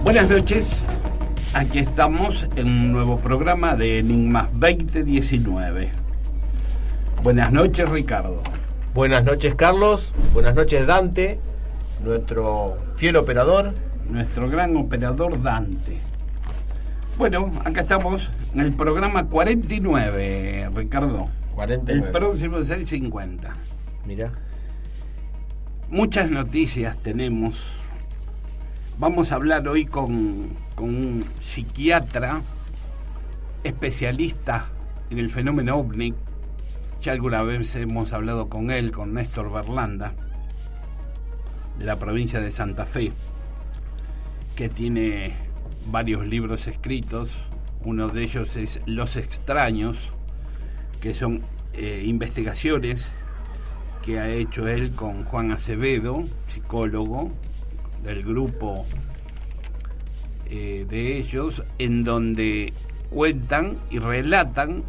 Buenas noches, aquí estamos en un nuevo programa de Enigmas 2019. Buenas noches, Ricardo. Buenas noches, Carlos. Buenas noches, Dante, nuestro fiel operador. Nuestro gran operador Dante. Bueno, acá estamos en el programa 49, Ricardo. 49. El próximo es el 50. Mira. Muchas noticias tenemos. Vamos a hablar hoy con un psiquiatra especialista en el fenómeno ovni. Ya alguna vez hemos hablado con él, con Néstor Berlanda, de la provincia de Santa Fe, que tiene varios libros escritos. Uno de ellos es Los Extraños, que son investigaciones que ha hecho él con Juan Acevedo, psicólogo del grupo de ellos, en donde cuentan y relatan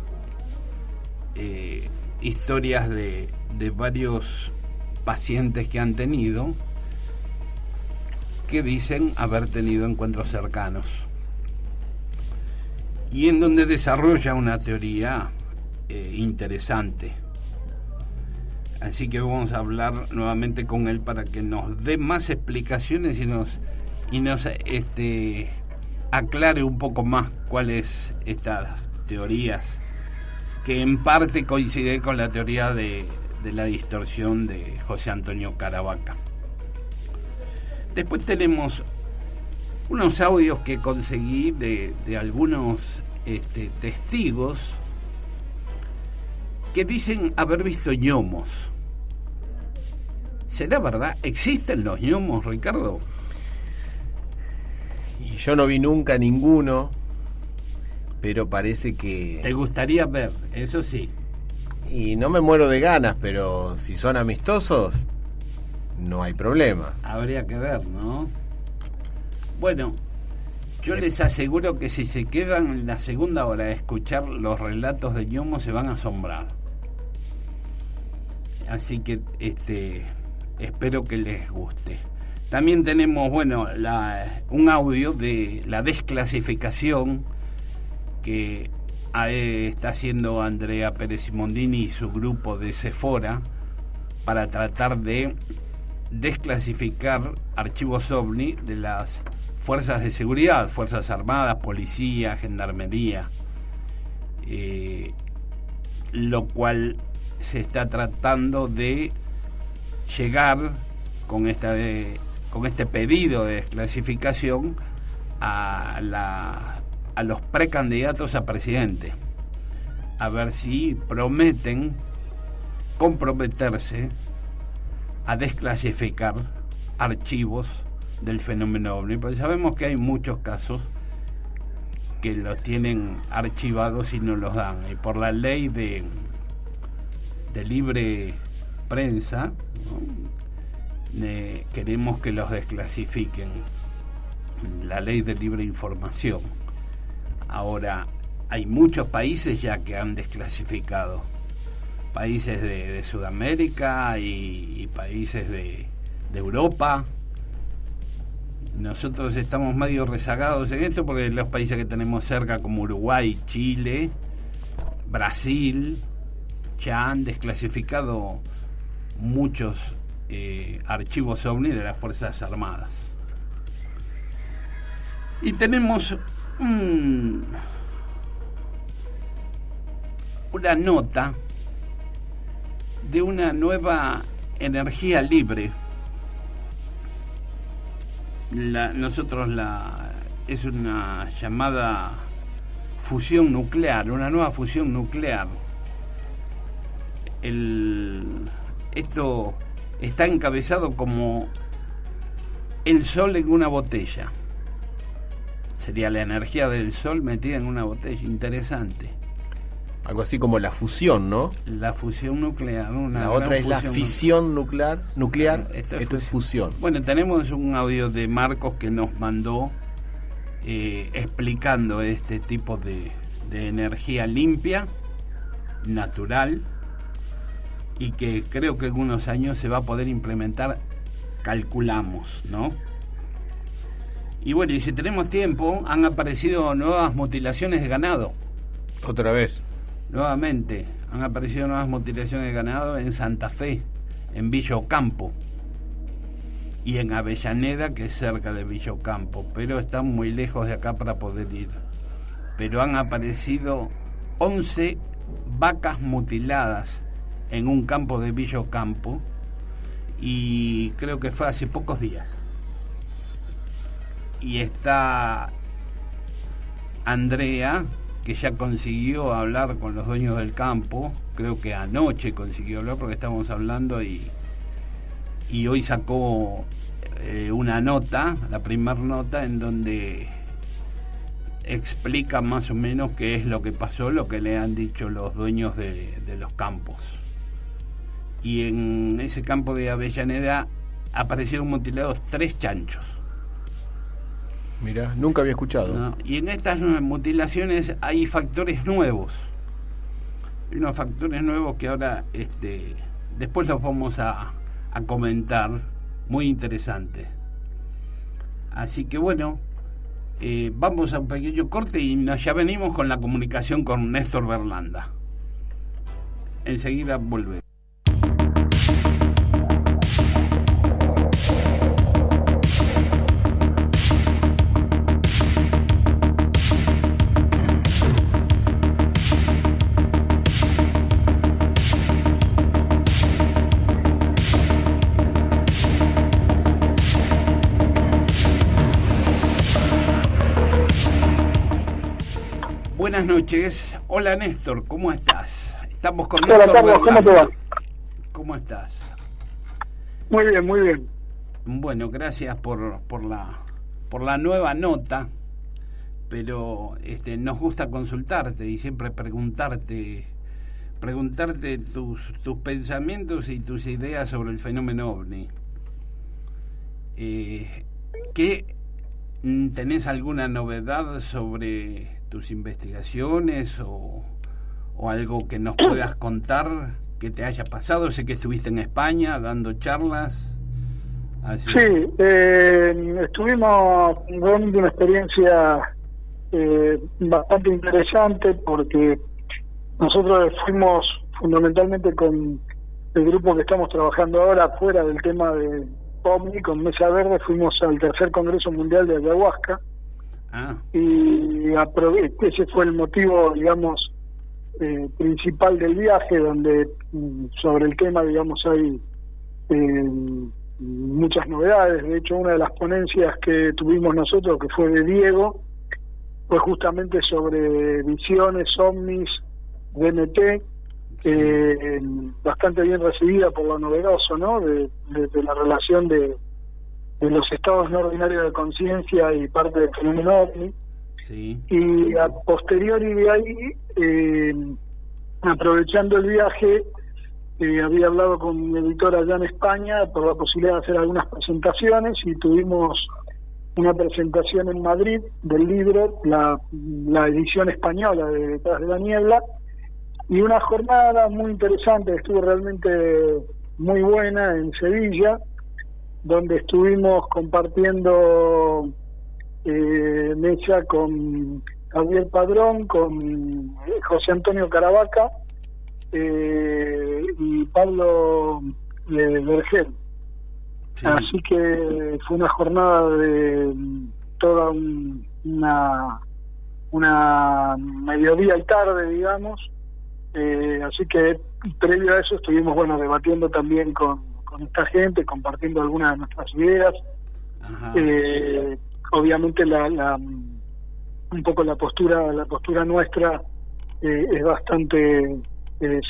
historias de varios pacientes que han tenido, que dicen haber tenido encuentros cercanos, y en donde desarrolla una teoría interesante. Así que vamos a hablar nuevamente con él para que nos dé más explicaciones y nos aclare un poco más cuáles estas teorías, que en parte coincide con la teoría de la distorsión de José Antonio Caravaca. Después tenemos unos audios que conseguí de algunos testigos que dicen haber visto gnomos. ¿Será verdad? ¿Existen los gnomos, Ricardo? Y yo no vi nunca ninguno, pero parece que... ¿Te gustaría ver? Eso sí. Y no me muero de ganas, pero si son amistosos, no hay problema. Habría que ver, ¿no? Bueno, yo les aseguro que si se quedan en la segunda hora de escuchar los relatos de gnomos se van a asombrar. Así que espero que les guste. También tenemos, bueno, un audio de la desclasificación que está haciendo Andrea Pérez Simondini y su grupo de Sephora para tratar de desclasificar archivos OVNI de las fuerzas de seguridad, Fuerzas Armadas, Policía, Gendarmería, lo cual se está tratando de llegar con este pedido de desclasificación a los precandidatos a presidente, a ver si prometen comprometerse a desclasificar archivos del fenómeno OVNI, porque sabemos que hay muchos casos que los tienen archivados y no los dan, y por la ley de libre prensa, ¿no? Queremos que los desclasifiquen, la ley de libre información. Ahora, hay muchos países ya que han desclasificado, países de Sudamérica y países de Europa. Nosotros estamos medio rezagados en esto porque los países que tenemos cerca, como Uruguay, Chile, Brasil, ya han desclasificado muchos archivos OVNI de las Fuerzas Armadas. Y tenemos una nota de una nueva energía libre. Es una llamada fusión nuclear, una nueva fusión nuclear. Esto está encabezado como el sol en una botella. Sería la energía del sol metida en una botella. Interesante. Algo así como la fusión, ¿no? La fusión nuclear. La otra es la fisión nuclear. Esto es fusión. Bueno, tenemos un audio de Marcos que nos mandó explicando este tipo de energía limpia, natural, y que creo que en unos años se va a poder implementar, calculamos, ¿no? Y bueno, y si tenemos tiempo, han aparecido nuevas mutilaciones de ganado. Otra vez. Nuevamente, han aparecido nuevas mutilaciones de ganado en Santa Fe, en Villa Ocampo, y en Avellaneda, que es cerca de Villa Ocampo, pero están muy lejos de acá para poder ir. Pero han aparecido 11 vacas mutiladas en un campo de Villa Ocampo, y creo que fue hace pocos días. Y está Andrea, que ya consiguió hablar con los dueños del campo, creo que anoche consiguió hablar porque estábamos hablando, y hoy sacó una nota, la primera nota, en donde explica más o menos qué es lo que pasó, lo que le han dicho los dueños de los campos. Y en ese campo de Avellaneda aparecieron mutilados 3 chanchos. Mirá, nunca había escuchado. ¿No? Y en estas mutilaciones hay factores nuevos. Hay unos factores nuevos que ahora después los vamos a comentar, muy interesantes. Así que bueno, vamos a un pequeño corte y ya venimos con la comunicación con Néstor Berlanda. Enseguida volvemos. Buenas noches. Hola Néstor, ¿cómo estás? Estamos con Néstor. Hola Carlos, ¿cómo te va? ¿Cómo estás? Muy bien, muy bien. Bueno, gracias por la nueva nota, pero nos gusta consultarte y siempre preguntarte tus pensamientos y tus ideas sobre el fenómeno OVNI. ¿Tenés alguna novedad sobre tus investigaciones o algo que nos puedas contar que te haya pasado? Sé que estuviste en España dando charlas. Así. Sí, estuvimos realmente una experiencia bastante interesante, porque nosotros fuimos fundamentalmente con el grupo que estamos trabajando ahora fuera del tema de OVNI, con Mesa Verde, fuimos al tercer Congreso Mundial de Ayahuasca. Y ese fue el motivo, digamos, principal del viaje, donde sobre el tema, digamos, hay muchas novedades. De hecho, una de las ponencias que tuvimos nosotros, que fue de Diego, fue justamente sobre visiones, ovnis, DMT, bastante bien recibida por lo novedoso, ¿no? De la relación de los estados no ordinarios de conciencia y parte del fenómeno OVNI. Sí. Y a posteriori de ahí, aprovechando el viaje, había hablado con mi editor allá en España por la posibilidad de hacer algunas presentaciones, y tuvimos una presentación en Madrid del libro, la edición española de Detrás de la Niebla, y una jornada muy interesante, estuvo realmente muy buena en Sevilla, donde estuvimos compartiendo mesa con Javier Padrón, con José Antonio Caravaca y Pablo Vergel. Sí. Así que fue una jornada de toda una mediodía y tarde, digamos. Así que previo a eso estuvimos debatiendo también con esta gente, compartiendo algunas de nuestras ideas. Obviamente un poco la postura nuestra es bastante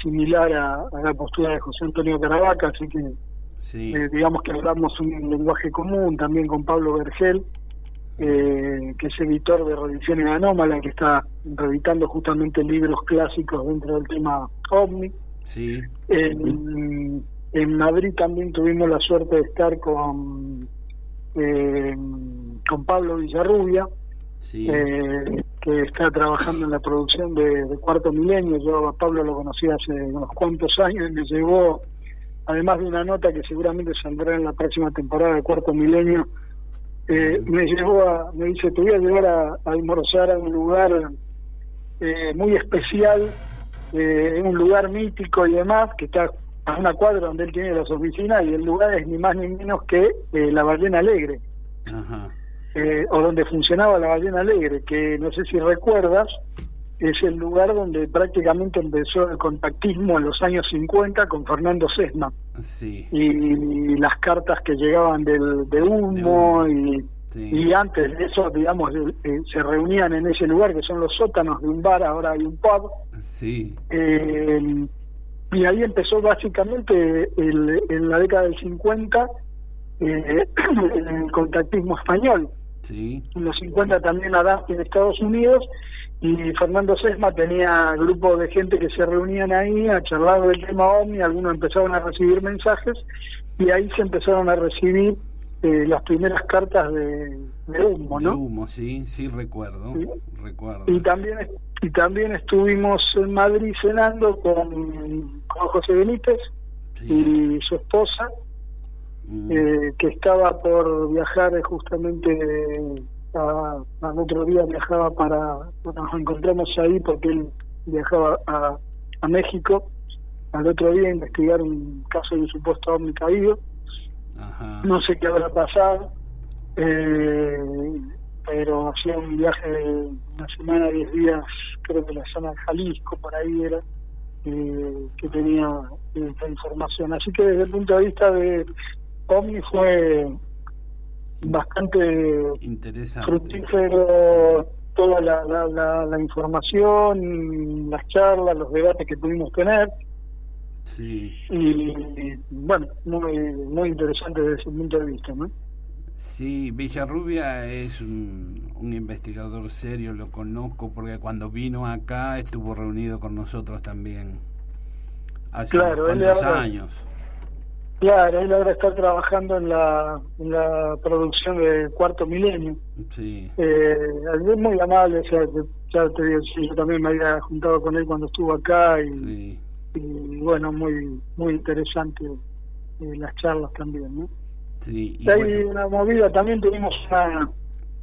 similar a la postura de José Antonio Caravaca, así que sí. Digamos que hablamos un lenguaje común también con Pablo Vergel, que es editor de Reediciones Anómalas, que está reeditando justamente libros clásicos dentro del tema OVNI. Sí. En Madrid también tuvimos la suerte de estar con Pablo Villarrubia, sí. Que está trabajando en la producción de Cuarto Milenio. Yo a Pablo lo conocí hace unos cuantos años y me llevó, además de una nota que seguramente saldrá en la próxima temporada de Cuarto Milenio, me dice, te voy a llevar a almorzar a un lugar muy especial, un lugar mítico y demás, que está a una cuadra donde él tiene las oficinas, y el lugar es ni más ni menos que la Ballena Alegre. Ajá. O donde funcionaba la Ballena Alegre, que no sé si recuerdas, es el lugar donde prácticamente empezó el contactismo en los años 50 con Fernando Sesma. Sí. Y las cartas que llegaban de humo, y antes de eso, digamos, se reunían en ese lugar, que son los sótanos de un bar, ahora hay un pub. Sí. Y ahí empezó básicamente en la década del 50 el contactismo español. Sí. En los 50 también Adán en Estados Unidos, y Fernando Sesma tenía grupos de gente que se reunían ahí a charlar del tema OVNI. Algunos empezaron a recibir mensajes, y ahí se empezaron a recibir las primeras cartas de humo, ¿no? De humo, sí, recuerdo. Sí. Recuerdo. Y también estuvimos en Madrid cenando con José Benítez, Sí. y su esposa, que estaba por viajar justamente al otro día, viajaba nos encontramos ahí porque él viajaba a México al otro día a investigar un caso de un supuesto ovni caído. Ajá. No sé qué habrá pasado, pero hacía un viaje de una semana, 10 días, creo que la zona de Jalisco, por ahí era, que tenía esta información. Así que desde el punto de vista de OVNI fue bastante interesante, fructífero toda la información, las charlas, los debates que pudimos tener. Sí. Y bueno, muy interesante desde ese punto de vista, ¿no? Sí, Villarrubia es un investigador serio, lo conozco porque cuando vino acá estuvo reunido con nosotros también hace unos cuantos años. Claro, él ahora está trabajando en la producción de Cuarto Milenio. Sí. Es muy amable, o sea, ya te digo, sí, yo también me había juntado con él cuando estuvo acá, y bueno, muy interesante las charlas también, ¿no? Sí. Y hay una movida, también tuvimos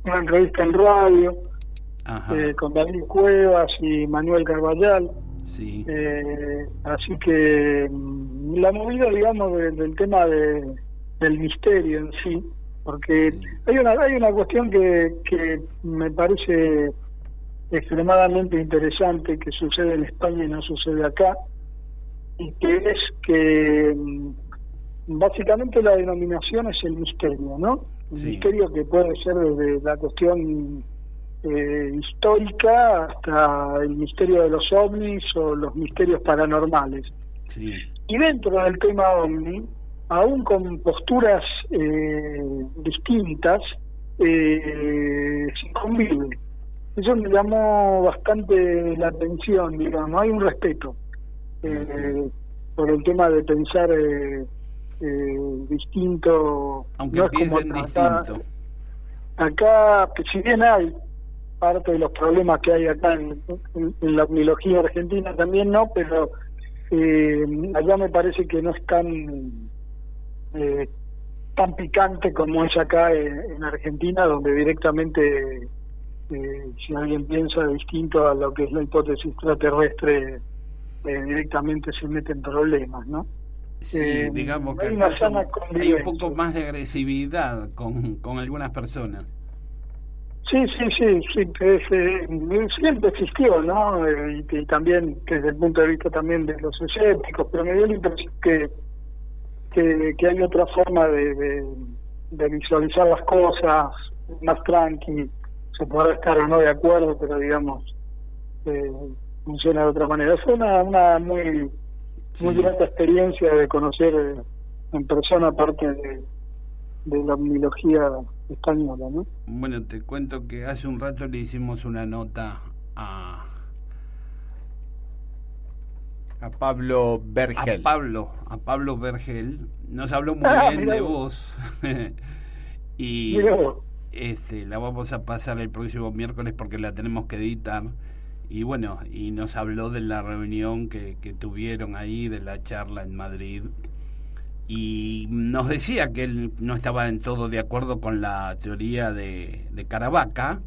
una entrevista en radio con David Cuevas y Manuel Carballal. Sí. Así que la movida, digamos, del tema del misterio en sí, porque hay una cuestión que me parece extremadamente interesante, que sucede en España y no sucede acá, y que es que básicamente la denominación es el misterio, ¿no? El misterio que puede ser desde la cuestión histórica hasta el misterio de los ovnis o los misterios paranormales. Sí. Y dentro del tema ovni, aún con posturas distintas, se convive. Eso me llamó bastante la atención, digamos, hay un respeto por el tema de pensar distinto. Aunque no piensen distinto. Acá, si bien hay parte de los problemas que hay acá en la omnilogía argentina también, no, pero allá me parece que no es tan picante como es acá en Argentina, donde directamente si alguien piensa distinto a lo que es la hipótesis extraterrestre, directamente se mete en problemas, ¿no? Sí, digamos que hay un poco más de agresividad con algunas personas. Sí, siempre existió, ¿no? Y también desde el punto de vista también de los escépticos, pero me dio la impresión que hay otra forma de visualizar las cosas más tranqui. Se podrá estar o no de acuerdo, pero digamos funciona de otra manera. Fue una muy grata experiencia de conocer en persona parte de la omnilogía española, ¿no? Bueno, te cuento que hace un rato le hicimos una nota a Pablo Vergel. A Pablo Vergel. Nos habló muy bien de vos. Y la vamos a pasar el próximo miércoles porque la tenemos que editar. Y bueno, y nos habló de la reunión que tuvieron ahí, de la charla en Madrid. y nos decía que él no estaba en todo de acuerdo con la teoría de Caravaca,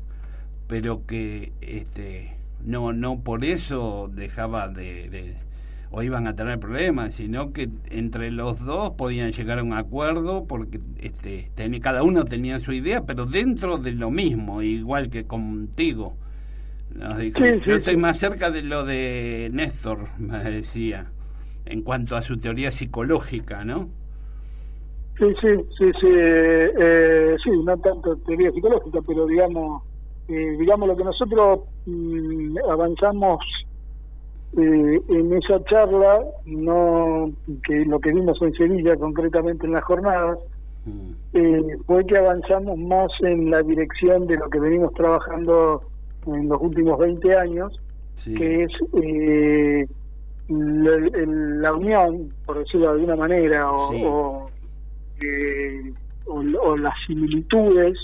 pero que no por eso dejaba o iban a tener problemas, sino que entre los dos podían llegar a un acuerdo, porque cada uno tenía su idea, pero dentro de lo mismo, igual que contigo. Nos dijo, yo estoy más cerca de lo de Néstor, me decía, en cuanto a su teoría psicológica, ¿no? Sí, no tanto teoría psicológica, pero digamos lo que nosotros avanzamos en esa charla, que lo que vimos en Sevilla, concretamente en las jornadas, fue que avanzamos más en la dirección de lo que venimos trabajando en los últimos 20 años, que es la unión, por decirlo de alguna manera, o las similitudes,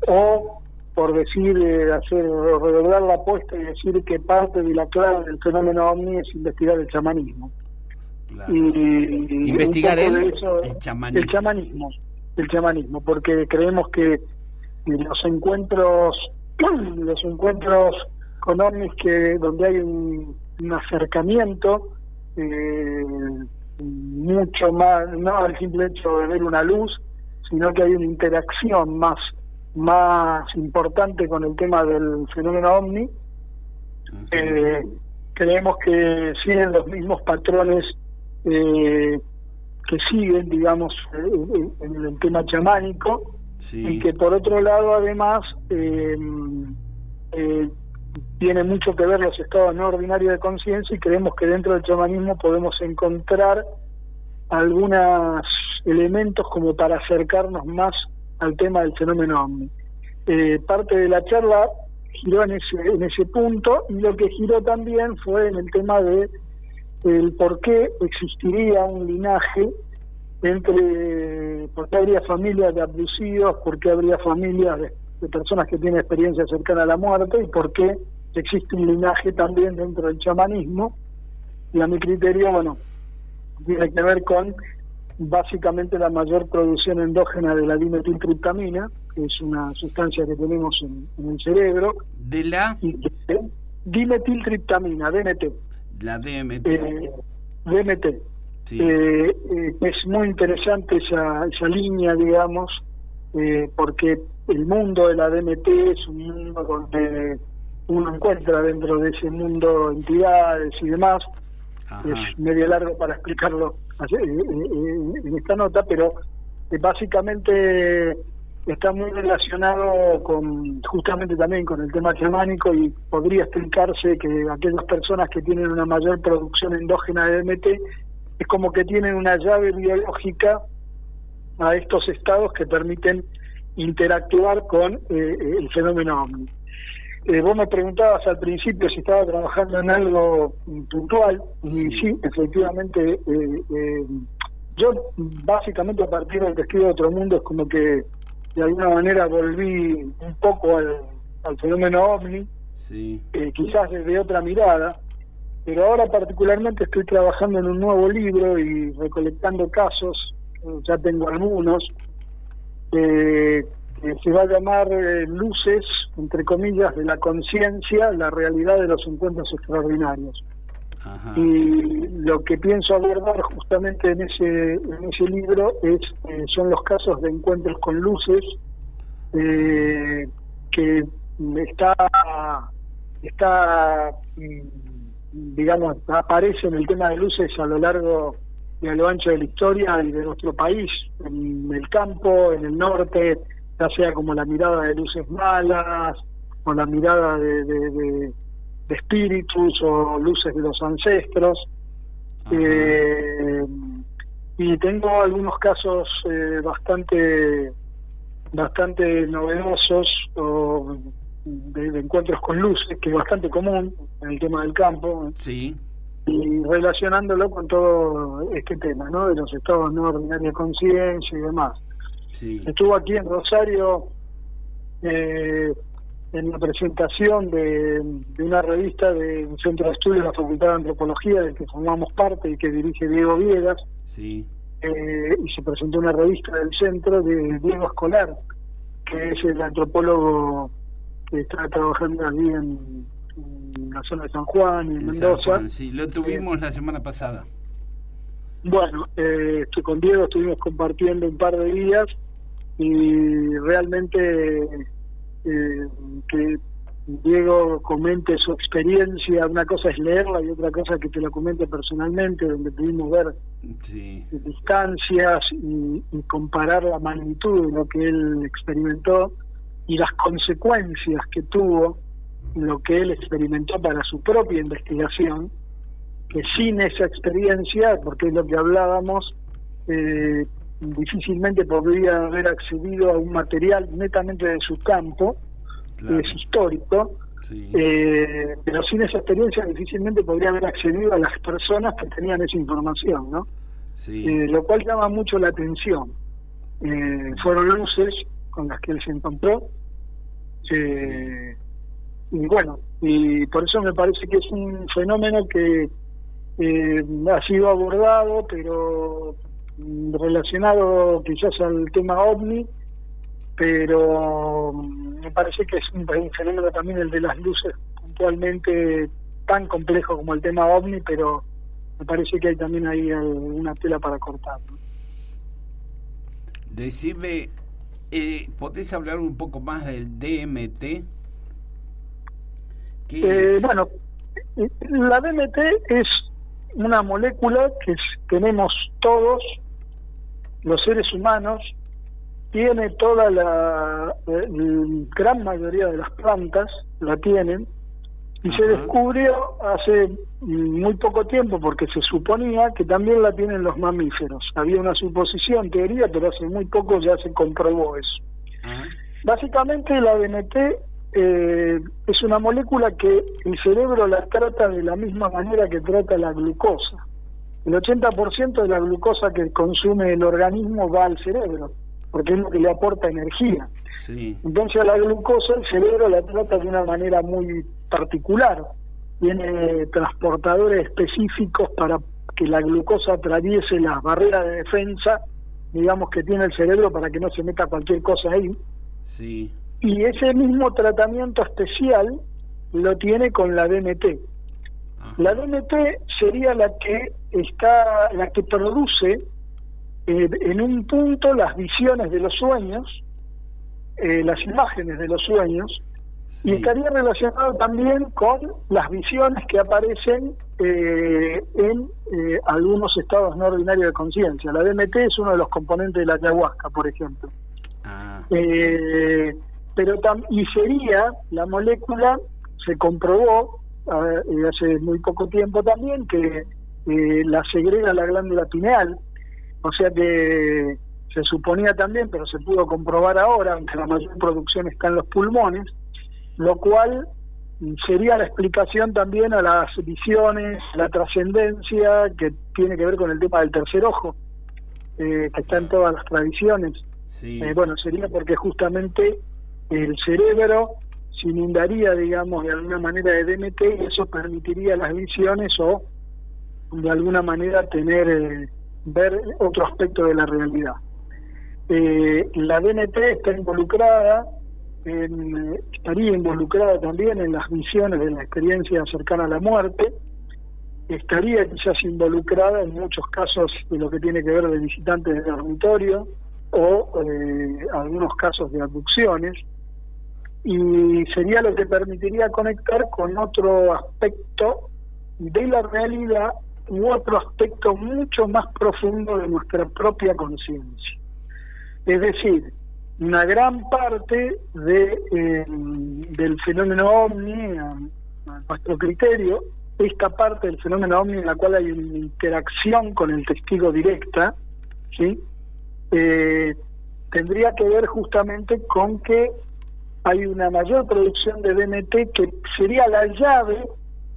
o por decir, redoblar la apuesta y decir que parte de la clave del fenómeno OVNI es investigar el chamanismo. Claro. Y investigar el chamanismo, porque creemos que los encuentros con OVNIs, donde hay un acercamiento mucho más, no el simple hecho de ver una luz, sino que hay una interacción más importante con el tema del fenómeno OVNI. Creemos que siguen los mismos patrones que siguen, digamos, en el tema chamánico, y que por otro lado además tiene mucho que ver los estados no ordinarios de conciencia, y creemos que dentro del chamanismo podemos encontrar algunos elementos como para acercarnos más al tema del fenómeno OVNI. Parte de la charla giró en ese punto, y lo que giró también fue en el tema de el por qué existiría un linaje por qué habría familias de abducidos, por qué habría familias de personas que tienen experiencia cercana a la muerte, y por qué existe un linaje también dentro del chamanismo. Y a mi criterio, bueno, tiene que ver con básicamente la mayor producción endógena de la dimetiltriptamina, que es una sustancia que tenemos en el cerebro. ¿De la? Dimetiltriptamina, DMT. La DMT. DMT. Sí. Es muy interesante esa línea, digamos, porque el mundo de la DMT es un mundo donde uno encuentra dentro de ese mundo entidades y demás. Ajá. Es medio largo para explicarlo en esta nota, pero básicamente está muy relacionado justamente también con el tema chamánico, y podría explicarse que aquellas personas que tienen una mayor producción endógena de DMT es como que tienen una llave biológica a estos estados que permiten interactuar con el fenómeno OVNI. Vos me preguntabas al principio si estaba trabajando en algo puntual, y sí, efectivamente, yo básicamente a partir del Testigo de Otro Mundo es como que de alguna manera volví un poco al fenómeno OVNI, quizás desde otra mirada, pero ahora particularmente estoy trabajando en un nuevo libro y recolectando casos, ya tengo algunos, que se va a llamar Luces, entre comillas, de la conciencia, la realidad de los encuentros extraordinarios. Ajá. Y lo que pienso abordar justamente en ese libro son los casos de encuentros con luces, que digamos, aparece en el tema de luces a lo largo y a lo ancho de la historia y de nuestro país, en el campo, en el norte, ya sea como la mirada de luces malas, o la mirada de espíritus, o luces de los ancestros. Y tengo algunos casos bastante novedosos, de encuentros con luces, que es bastante común en el tema del campo. Sí. Y relacionándolo con todo este tema, ¿no?, de los estados no ordinarios de conciencia y demás. Sí. Estuvo aquí en Rosario en la presentación de una revista de un centro de estudios de la Facultad de Antropología del que formamos parte y que dirige Diego Viegas. Sí. y se presentó una revista del centro de Diego Escolar, que es el antropólogo que está trabajando allí en la zona de San Juan y en Mendoza. San Juan, sí, lo tuvimos la semana pasada. Bueno, con Diego estuvimos compartiendo un par de días y realmente que Diego comente su experiencia, una cosa es leerla y otra cosa que te la comente personalmente, donde pudimos ver distancias y comparar la magnitud de lo que él experimentó y las consecuencias que tuvo lo que él experimentó para su propia investigación, que sin esa experiencia, porque es lo que hablábamos, difícilmente podría haber accedido a un material netamente de su campo, claro, que es histórico, sí. Pero sin esa experiencia difícilmente podría haber accedido a las personas que tenían esa información, ¿no? Sí. Lo cual llama mucho la atención. Fueron luces con las que él se encontró, sí. Y bueno, y por eso me parece que es un fenómeno que ha sido abordado, pero relacionado quizás al tema OVNI, pero me parece que es un fenómeno también el de las luces, puntualmente tan complejo como el tema OVNI, pero me parece que hay también ahí una tela para cortar, ¿no? Decime, ¿podés hablar un poco más del DMT? Bueno, la DMT es una molécula que tenemos todos los seres humanos, tiene toda la gran mayoría de las plantas, la tienen, y se descubrió hace muy poco tiempo, porque se suponía que también la tienen los mamíferos. Había una suposición, teoría, pero hace muy poco ya se comprobó eso. Básicamente la DMT es una molécula que el cerebro la trata de la misma manera que trata la glucosa. El 80% de la glucosa que consume el organismo va al cerebro, porque es lo que le aporta energía. Sí. Entonces a la glucosa el cerebro la trata de una manera muy particular. Tiene transportadores específicos para que la glucosa atraviese las barreras de defensa, digamos, que tiene el cerebro, para que no se meta cualquier cosa ahí. Sí. Y ese mismo tratamiento especial lo tiene con la DMT. La DMT sería la que produce en un punto las visiones de los sueños, las imágenes de los sueños, sí. Y estaría relacionado también con las visiones que aparecen en algunos estados no ordinarios de conciencia. La DMT es uno de los componentes de la ayahuasca, por ejemplo. Y sería la molécula, se comprobó hace muy poco tiempo también, que la segrega la glándula pineal, o sea que se suponía también, pero se pudo comprobar ahora, aunque la mayor producción está en los pulmones, lo cual sería la explicación también a las visiones, la trascendencia que tiene que ver con el tema del tercer ojo, que está en todas las tradiciones. Sí. Bueno, sería porque justamente el cerebro se inundaría, digamos, de alguna manera de DMT, y eso permitiría las visiones o de alguna manera ver otro aspecto de la realidad. La DMT estaría involucrada también en las visiones de la experiencia cercana a la muerte, estaría quizás involucrada en muchos casos de lo que tiene que ver de visitantes de dormitorio o algunos casos de abducciones, y sería lo que permitiría conectar con otro aspecto de la realidad u otro aspecto mucho más profundo de nuestra propia conciencia. Es decir, una gran parte del fenómeno OVNI, a nuestro criterio, esta parte del fenómeno OVNI en la cual hay una interacción con el testigo directa, ¿sí? Tendría que ver justamente con que hay una mayor producción de DMT, que sería la llave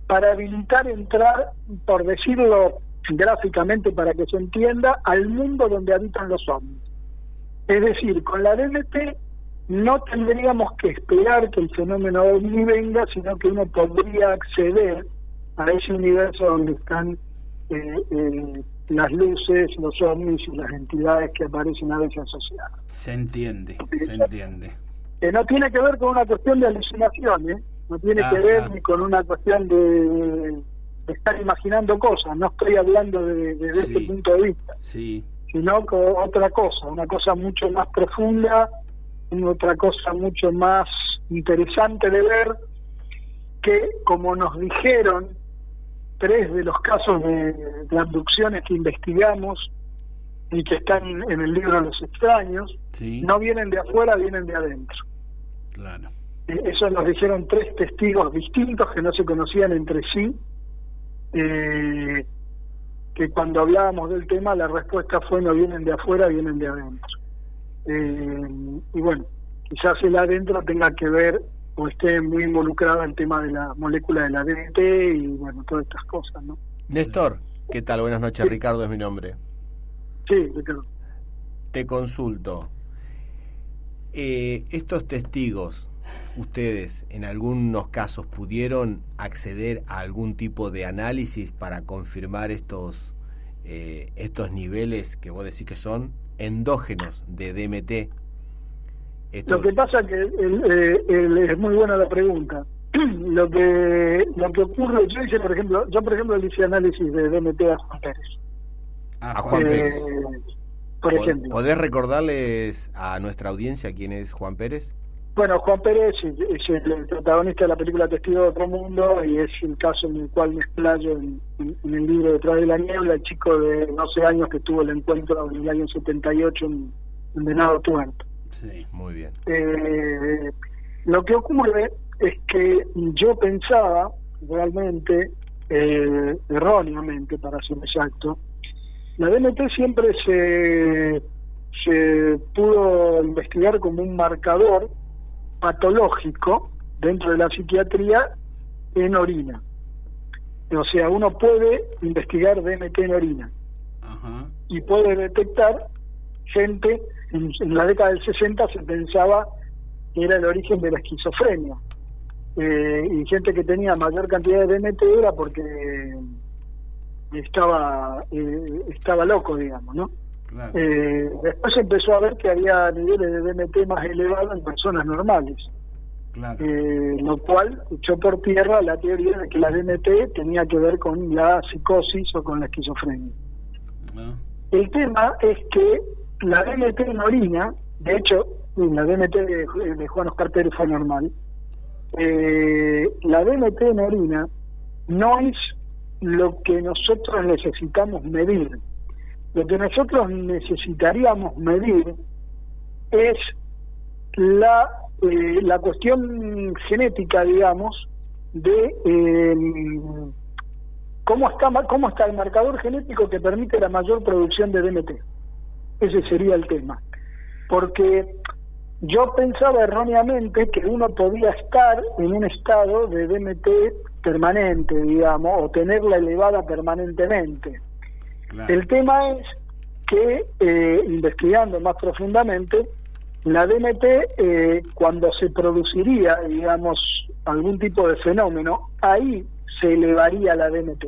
para habilitar entrar, por decirlo gráficamente para que se entienda, al mundo donde habitan los ovnis. Es decir, con la DMT no tendríamos que esperar que el fenómeno ovni venga, sino que uno podría acceder a ese universo donde están las luces, los ovnis y las entidades que aparecen a veces asociadas. Se entiende, se entiende. No tiene que ver con una cuestión de alucinación, no tiene que ver ni con una cuestión de estar imaginando cosas, no estoy hablando de Sí. ese punto de vista, Sí, sino con otra cosa, una cosa mucho más profunda, otra cosa mucho más interesante de ver, que como nos dijeron 3 de los casos de abducciones que investigamos y que están en el libro Los Extraños, sí, no vienen de afuera, vienen de adentro. claro. Eso nos dijeron 3 testigos distintos que no se conocían entre sí, que cuando hablábamos del tema la respuesta fue no vienen de afuera, vienen de adentro. Y bueno, quizás el adentro tenga que ver o esté muy involucrado el tema de la molécula del ADN y bueno, todas estas cosas, ¿no? Néstor, ¿qué tal? Buenas noches, Sí. Ricardo es mi nombre. Sí, Ricardo. Te consulto. Estos testigos, ustedes en algunos casos pudieron acceder a algún tipo de análisis para confirmar estos niveles que vos decís que son endógenos de DMT. Lo que pasa que es muy buena la pregunta. Lo que ocurre, yo por ejemplo le hice análisis de DMT a Juan Pérez. A Juan Pérez. Por ejemplo. ¿Podés recordarles a nuestra audiencia quién es Juan Pérez? Bueno, Juan Pérez es el protagonista de la película Testigo de Otro Mundo y es el caso en el cual me explayo en el libro Detrás de la Niebla, el chico de 12 años que tuvo el encuentro en el año 78 en Venado Tuerto. Sí. Muy bien. Lo que ocurre es que yo pensaba realmente, erróneamente para ser exacto, la DMT siempre se pudo investigar como un marcador patológico dentro de la psiquiatría en orina. O sea, uno puede investigar DMT en orina. Ajá. Y puede detectar gente, en la década del 60 se pensaba que era el origen de la esquizofrenia. Y gente que tenía mayor cantidad de DMT era porque estaba loco, digamos, ¿no? Claro. Después se empezó a ver que había niveles de DMT más elevados en personas normales, Claro. lo cual echó por tierra la teoría de que la DMT tenía que ver con la psicosis o con la esquizofrenia. ¿No? El tema es que la DMT en orina, de hecho, la DMT de Juan Oscar Pérez fue normal, la DMT en orina no es lo que nosotros necesitamos medir. Lo que nosotros necesitaríamos medir es la cuestión genética, digamos, de cómo está el marcador genético que permite la mayor producción de DMT. Ese sería el tema. Porque yo pensaba erróneamente que uno podía estar en un estado de DMT permanente, digamos, o tenerla elevada permanentemente. Claro. El tema es que, investigando más profundamente, la DMT, cuando se produciría, digamos, algún tipo de fenómeno, ahí se elevaría la DMT.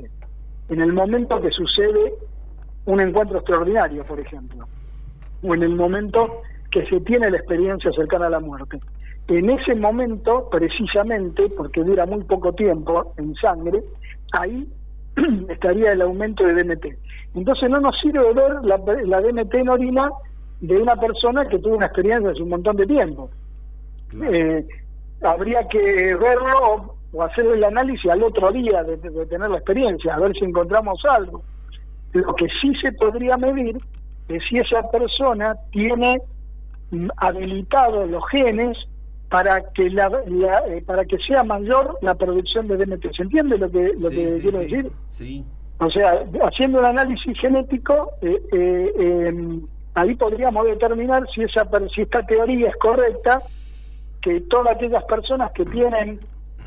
En el momento que sucede un encuentro extraordinario, por ejemplo, o en el momento que se tiene la experiencia cercana a la muerte. En ese momento, precisamente, porque dura muy poco tiempo en sangre, ahí estaría el aumento de DMT. Entonces no nos sirve ver la DMT en orina de una persona que tuvo una experiencia hace un montón de tiempo. Claro. Habría que verlo o hacer el análisis al otro día de tener la experiencia, a ver si encontramos algo. Lo que sí se podría medir es si esa persona tiene habilitados los genes para que para que sea mayor la producción de DMT. ¿Se entiende lo que quiero decir? Sí. O sea, haciendo el análisis genético, ahí podríamos determinar si esta teoría es correcta, que todas aquellas personas que tienen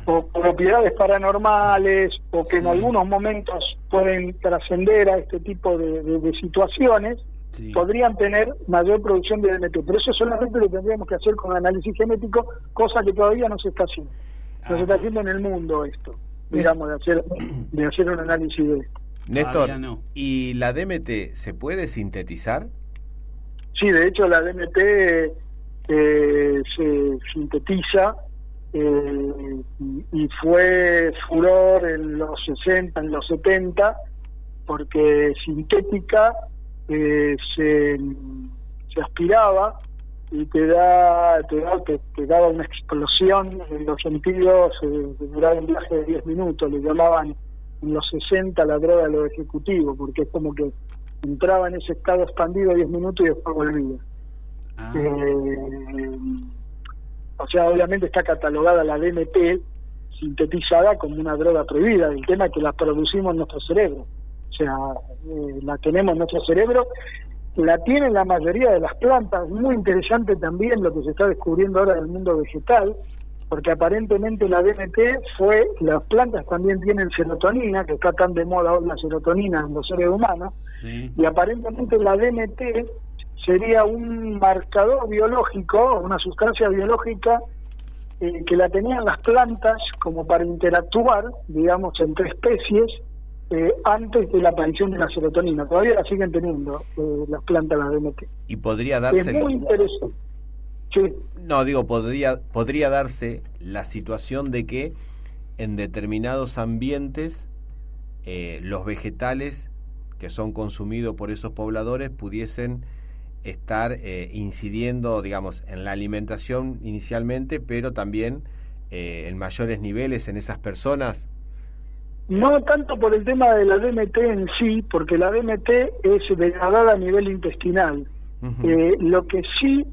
o propiedades paranormales o que en algunos momentos pueden trascender a este tipo de situaciones, Sí. podrían tener mayor producción de DMT. Pero eso solamente lo tendríamos que hacer con análisis genético, cosa que todavía no se está haciendo. No se está haciendo en el mundo esto, digamos, de hacer un análisis de esto. Néstor, no. ¿y la DMT se puede sintetizar? Sí, de hecho la DMT se sintetiza y fue furor en los 60, en los 70, porque sintética se aspiraba y te daba una explosión en los sentidos, duraba un viaje de 10 minutos, le llamaban en los 60 la droga de los ejecutivos, porque es como que entraba en ese estado expandido 10 minutos y después volvía. O sea, obviamente está catalogada la DMT sintetizada como una droga prohibida. El tema es que la producimos en nuestro cerebro. O sea, la tenemos en nuestro cerebro, la tienen la mayoría de las plantas. Muy interesante también lo que se está descubriendo ahora del mundo vegetal, porque aparentemente la DMT las plantas también tienen serotonina, que está tan de moda hoy la serotonina en los seres humanos, sí. Y aparentemente la DMT sería un marcador biológico, una sustancia biológica que la tenían las plantas como para interactuar, digamos, entre especies antes de la aparición de la serotonina. Todavía la siguen teniendo las plantas, la DMT. Y podría darse... Es muy interesante. Sí. No, digo, podría darse la situación de que en determinados ambientes los vegetales que son consumidos por esos pobladores pudiesen estar incidiendo, digamos, en la alimentación inicialmente, pero también en mayores niveles en esas personas. No tanto por el tema de la DMT en sí, porque la DMT es degradada a nivel intestinal. Lo que sí,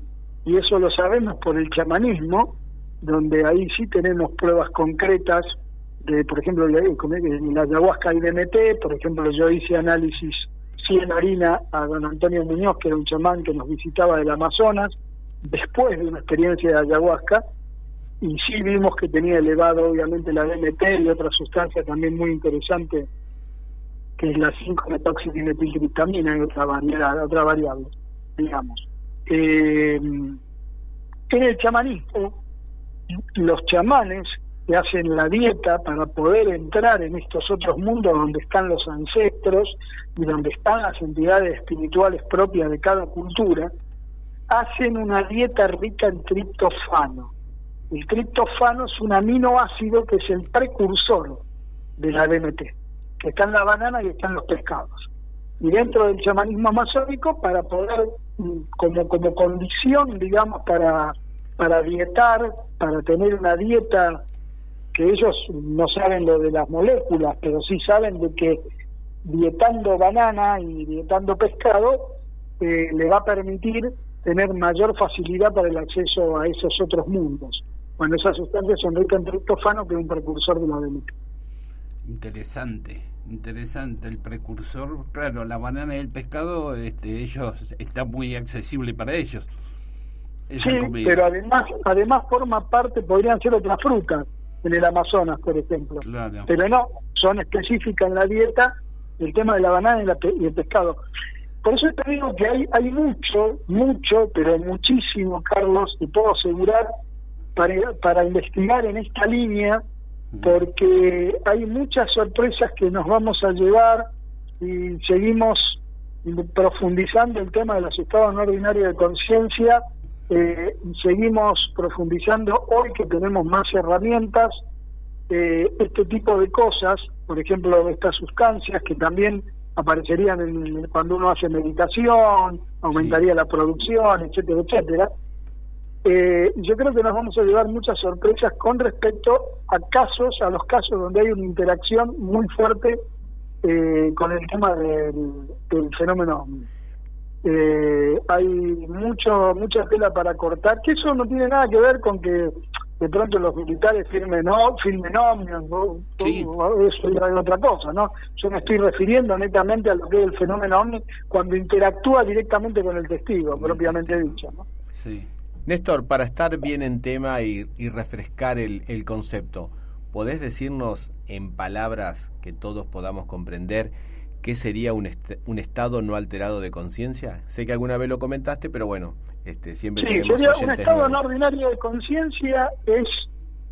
y eso lo sabemos por el chamanismo, donde ahí sí tenemos pruebas concretas de, por ejemplo, en la ayahuasca hay DMT. Por ejemplo, yo hice análisis en harina a don Antonio Muñoz, que era un chamán que nos visitaba del Amazonas, después de una experiencia de ayahuasca, y sí vimos que tenía elevado obviamente la DMT y otra sustancia también muy interesante, que es la 5-metoxidimetiltriptamina, y otra variable, digamos. En el chamanismo, los chamanes que hacen la dieta para poder entrar en estos otros mundos donde están los ancestros y donde están las entidades espirituales propias de cada cultura, hacen una dieta rica en triptofano. El triptofano es un aminoácido que es el precursor de la DMT, que está en la banana y está en los pescados. Y dentro del chamanismo amazónico, para poder, como condición, digamos, para dietar, para tener una dieta, que ellos no saben lo de las moléculas, pero sí saben de que dietando banana y dietando pescado le va a permitir tener mayor facilidad para el acceso a esos otros mundos. Bueno, esas sustancias son ricas en triptofano, que es un precursor de la DMT. Interesante el precursor. Claro, la banana y el pescado, ellos está muy accesible para ellos. Sí, pero además forma parte, podrían ser otras frutas en el Amazonas, por ejemplo. Claro. Pero no, son específicas en la dieta el tema de la banana y el pescado. Por eso te digo que hay mucho, pero muchísimo, Carlos, te puedo asegurar, para investigar en esta línea, porque hay muchas sorpresas que nos vamos a llevar y seguimos profundizando el tema de los estados no ordinarios de conciencia. Seguimos profundizando hoy que tenemos más herramientas, este tipo de cosas, por ejemplo, estas sustancias que también aparecerían cuando uno hace meditación, aumentaría la producción, etcétera, etcétera. Yo creo que nos vamos a llevar muchas sorpresas con respecto a los casos donde hay una interacción muy fuerte con el tema del fenómeno OVNI. Hay mucha tela para cortar, que eso no tiene nada que ver con que de pronto los militares filmen ovnis, sí. Eso es otra cosa, ¿no? Yo me estoy refiriendo netamente a lo que es el fenómeno OVNI cuando interactúa directamente con el testigo, propiamente dicho, ¿no? Sí. Néstor, para estar bien en tema y refrescar el concepto, ¿podés decirnos en palabras que todos podamos comprender qué sería un estado no alterado de conciencia? Sé que alguna vez lo comentaste, pero bueno, siempre sí, sería un estado no ordinario de conciencia, es,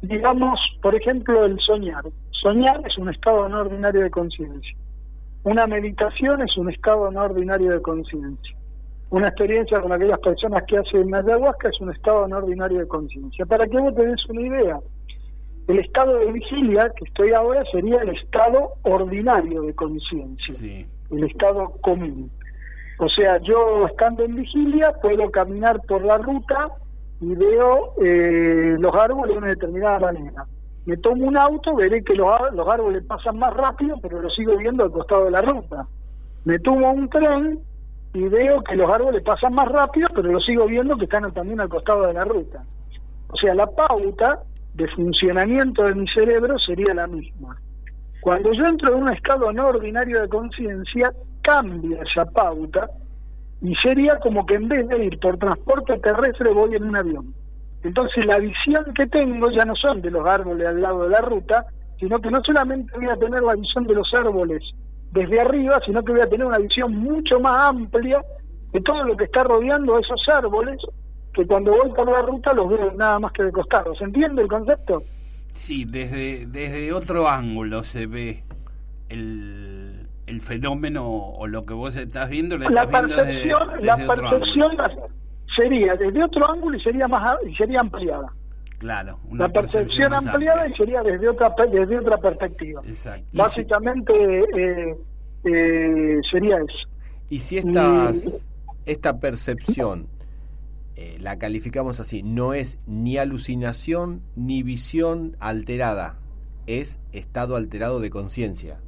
digamos, por ejemplo, el soñar. Soñar es un estado no ordinario de conciencia. Una meditación es un estado no ordinario de conciencia. Una experiencia con aquellas personas que hacen ayahuasca es un estado no ordinario de conciencia. Para que vos te des una idea, el estado de vigilia que estoy ahora sería el estado ordinario de conciencia, Sí. el estado común. O sea, yo estando en vigilia puedo caminar por la ruta y veo los árboles de una determinada manera. Me tomo un auto, veré que los árboles pasan más rápido, pero lo sigo viendo al costado de la ruta. Me tomo un tren y veo que los árboles pasan más rápido, pero lo sigo viendo que están también al costado de la ruta. O sea, la pauta de funcionamiento de mi cerebro sería la misma. Cuando yo entro en un estado no ordinario de conciencia, cambia esa pauta y sería como que en vez de ir por transporte terrestre voy en un avión. Entonces la visión que tengo ya no son de los árboles al lado de la ruta, sino que no solamente voy a tener la visión de los árboles desde arriba, sino que voy a tener una visión mucho más amplia de todo lo que está rodeando a esos árboles, que cuando voy por la ruta los veo nada más que de costado. ¿Se entiende el concepto? Sí, desde otro ángulo se ve el fenómeno o lo que vos estás viendo. La percepción sería desde otro ángulo y sería ampliada. Claro, la percepción ampliada amplia. Y sería desde otra perspectiva. Exacto. Básicamente sería eso. Y si esta percepción la calificamos así, no es ni alucinación ni visión alterada, es estado alterado de conciencia.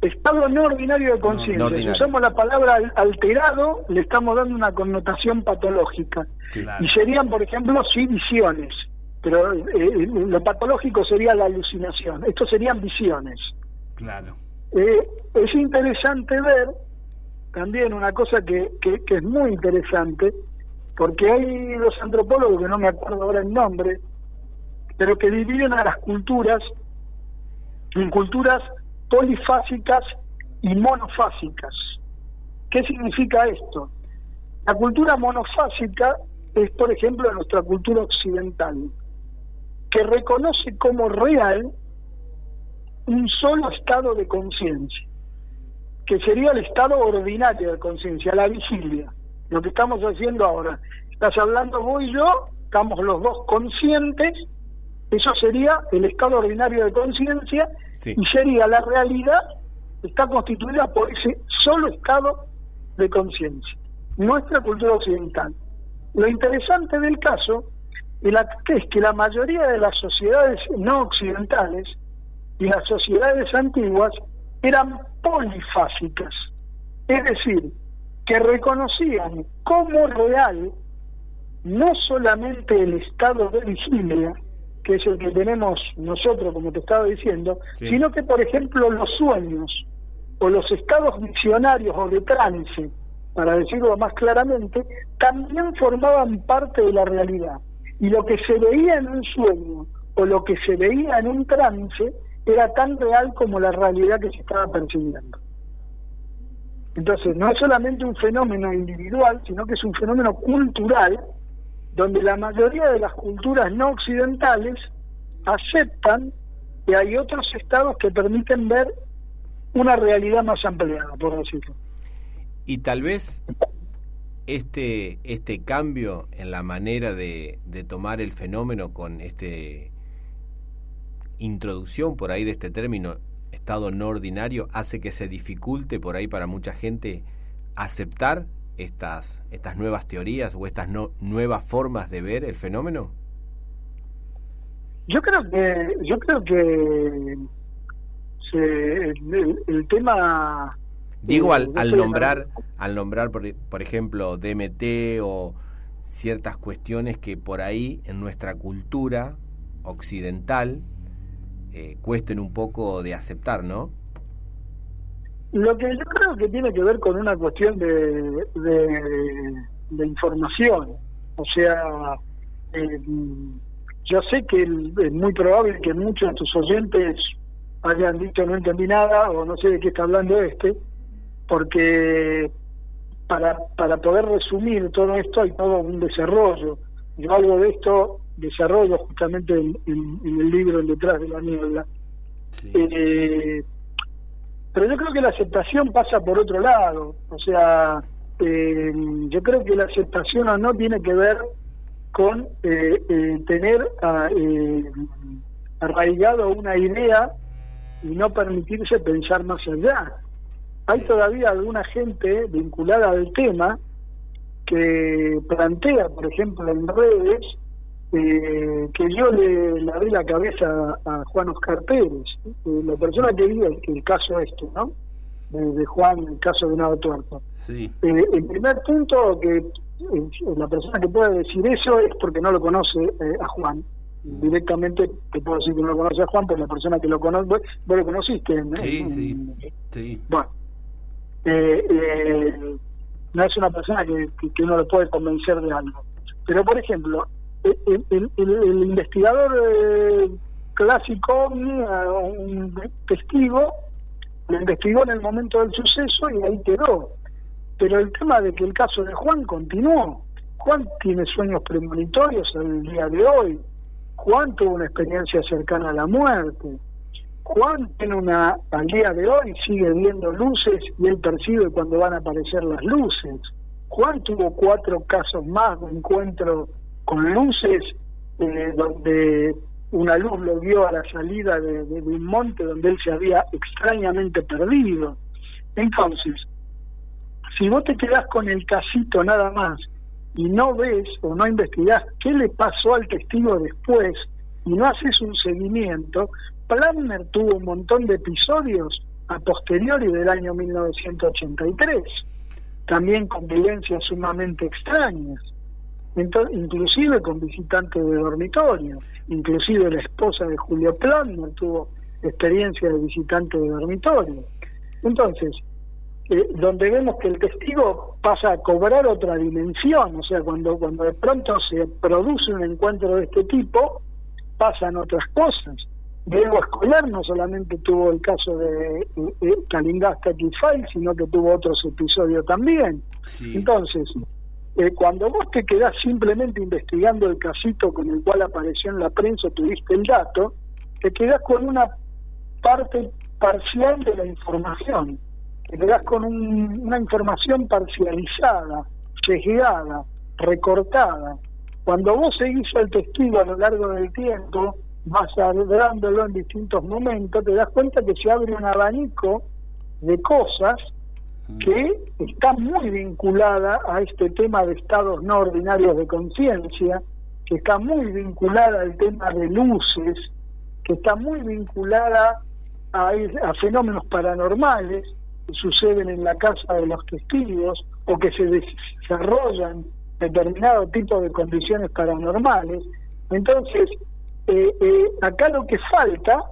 Estado no ordinario de conciencia. Si usamos la palabra alterado, le estamos dando una connotación patológica. Claro. Y serían, por ejemplo, sí visiones, pero lo patológico sería la alucinación. Estos serían visiones. Claro. Es interesante ver también una cosa que es muy interesante, porque hay los antropólogos, que no me acuerdo ahora el nombre, pero que dividen a las culturas en culturas polifásicas y monofásicas. ¿Qué significa esto? La cultura monofásica es, por ejemplo, nuestra cultura occidental, que reconoce como real un solo estado de conciencia, que sería el estado ordinario de conciencia, la vigilia, lo que estamos haciendo ahora. Estás hablando vos y yo, estamos los dos conscientes, eso sería el estado ordinario de conciencia. Sí. Y sería la realidad, está constituida por ese solo estado de conciencia, nuestra cultura occidental. Lo interesante del caso es que la mayoría de las sociedades no occidentales y las sociedades antiguas eran polifásicas, es decir, que reconocían como real no solamente el estado de vigilia, que es el que tenemos nosotros, como te estaba diciendo, sí, sino que, por ejemplo, los sueños o los estados visionarios o de trance, para decirlo más claramente, también formaban parte de la realidad. Y lo que se veía en un sueño o lo que se veía en un trance era tan real como la realidad que se estaba percibiendo. Entonces, no es solamente un fenómeno individual, sino que es un fenómeno cultural, donde la mayoría de las culturas no occidentales aceptan que hay otros estados que permiten ver una realidad más ampliada, por decirlo. Y tal vez este cambio en la manera de tomar el fenómeno con introducción por ahí de este término, estado no ordinario, hace que se dificulte por ahí para mucha gente aceptar estas nuevas teorías o estas nuevas formas de ver el fenómeno. Yo creo que el tema, digo, al nombrar por ejemplo DMT o ciertas cuestiones que por ahí en nuestra cultura occidental cuesten un poco de aceptar, ¿no? Lo que yo creo que tiene que ver con una cuestión de información. O sea, yo sé que es muy probable que muchos de tus oyentes hayan dicho no entendí nada o no sé de qué está hablando porque para poder resumir todo esto hay todo un desarrollo. Yo algo de esto desarrollo justamente en el libro Detrás de la niebla. Sí. Pero yo creo que la aceptación pasa por otro lado. O sea, yo creo que la aceptación o no tiene que ver con tener arraigado una idea y no permitirse pensar más allá. Hay todavía alguna gente vinculada al tema que plantea, por ejemplo, en redes, que yo le abrí la cabeza a Juan Oscar Pérez, la persona que vive el caso ¿no? De Juan, el caso de Nado Tuerto. Sí. El primer punto, que la persona que puede decir eso es porque no lo conoce a Juan. Directamente te puedo decir que no lo conoce a Juan, porque la persona que lo conoce, vos lo conociste. Sí. Bueno, no es una persona que uno le puede convencer de algo. Pero, por ejemplo, el investigador clásico OVNI, un testigo, lo investigó en el momento del suceso y ahí quedó. Pero el tema de que el caso de Juan continuó. Juan tiene sueños premonitorios al día de hoy. Juan tuvo una experiencia cercana a la muerte. Juan tiene al día de hoy sigue viendo luces y él percibe cuando van a aparecer las luces. Juan tuvo 4 casos más de encuentro con luces, donde una luz lo vio a la salida de un monte donde él se había extrañamente perdido. Entonces, si vos te quedás con el casito nada más y no ves o no investigás qué le pasó al testigo después y no haces un seguimiento, Plantner tuvo un montón de episodios a posteriori del año 1983, también con vivencias sumamente extrañas, inclusive con visitantes de dormitorio. Inclusive la esposa de Julio Plantner tuvo experiencia de visitante de dormitorio. Entonces, donde vemos que el testigo pasa a cobrar otra dimensión, o sea, cuando de pronto se produce un encuentro de este tipo, pasan otras cosas. Diego Escolar no solamente tuvo el caso de Calingasta X-Files, sino que tuvo otros episodios también. Sí. Entonces, cuando vos te quedás simplemente investigando el casito con el cual apareció en la prensa, tuviste el dato, te quedás con una parte parcial de la información, te quedás con una información parcializada, sesgada, recortada. Cuando vos seguís al testigo a lo largo del tiempo, vas hablándolo en distintos momentos, te das cuenta que se abre un abanico de cosas que está muy vinculada a este tema de estados no ordinarios de conciencia, que está muy vinculada al tema de luces, que está muy vinculada a fenómenos paranormales que suceden en la casa de los testigos o que se desarrollan determinado tipo de condiciones paranormales. Entonces, acá lo que falta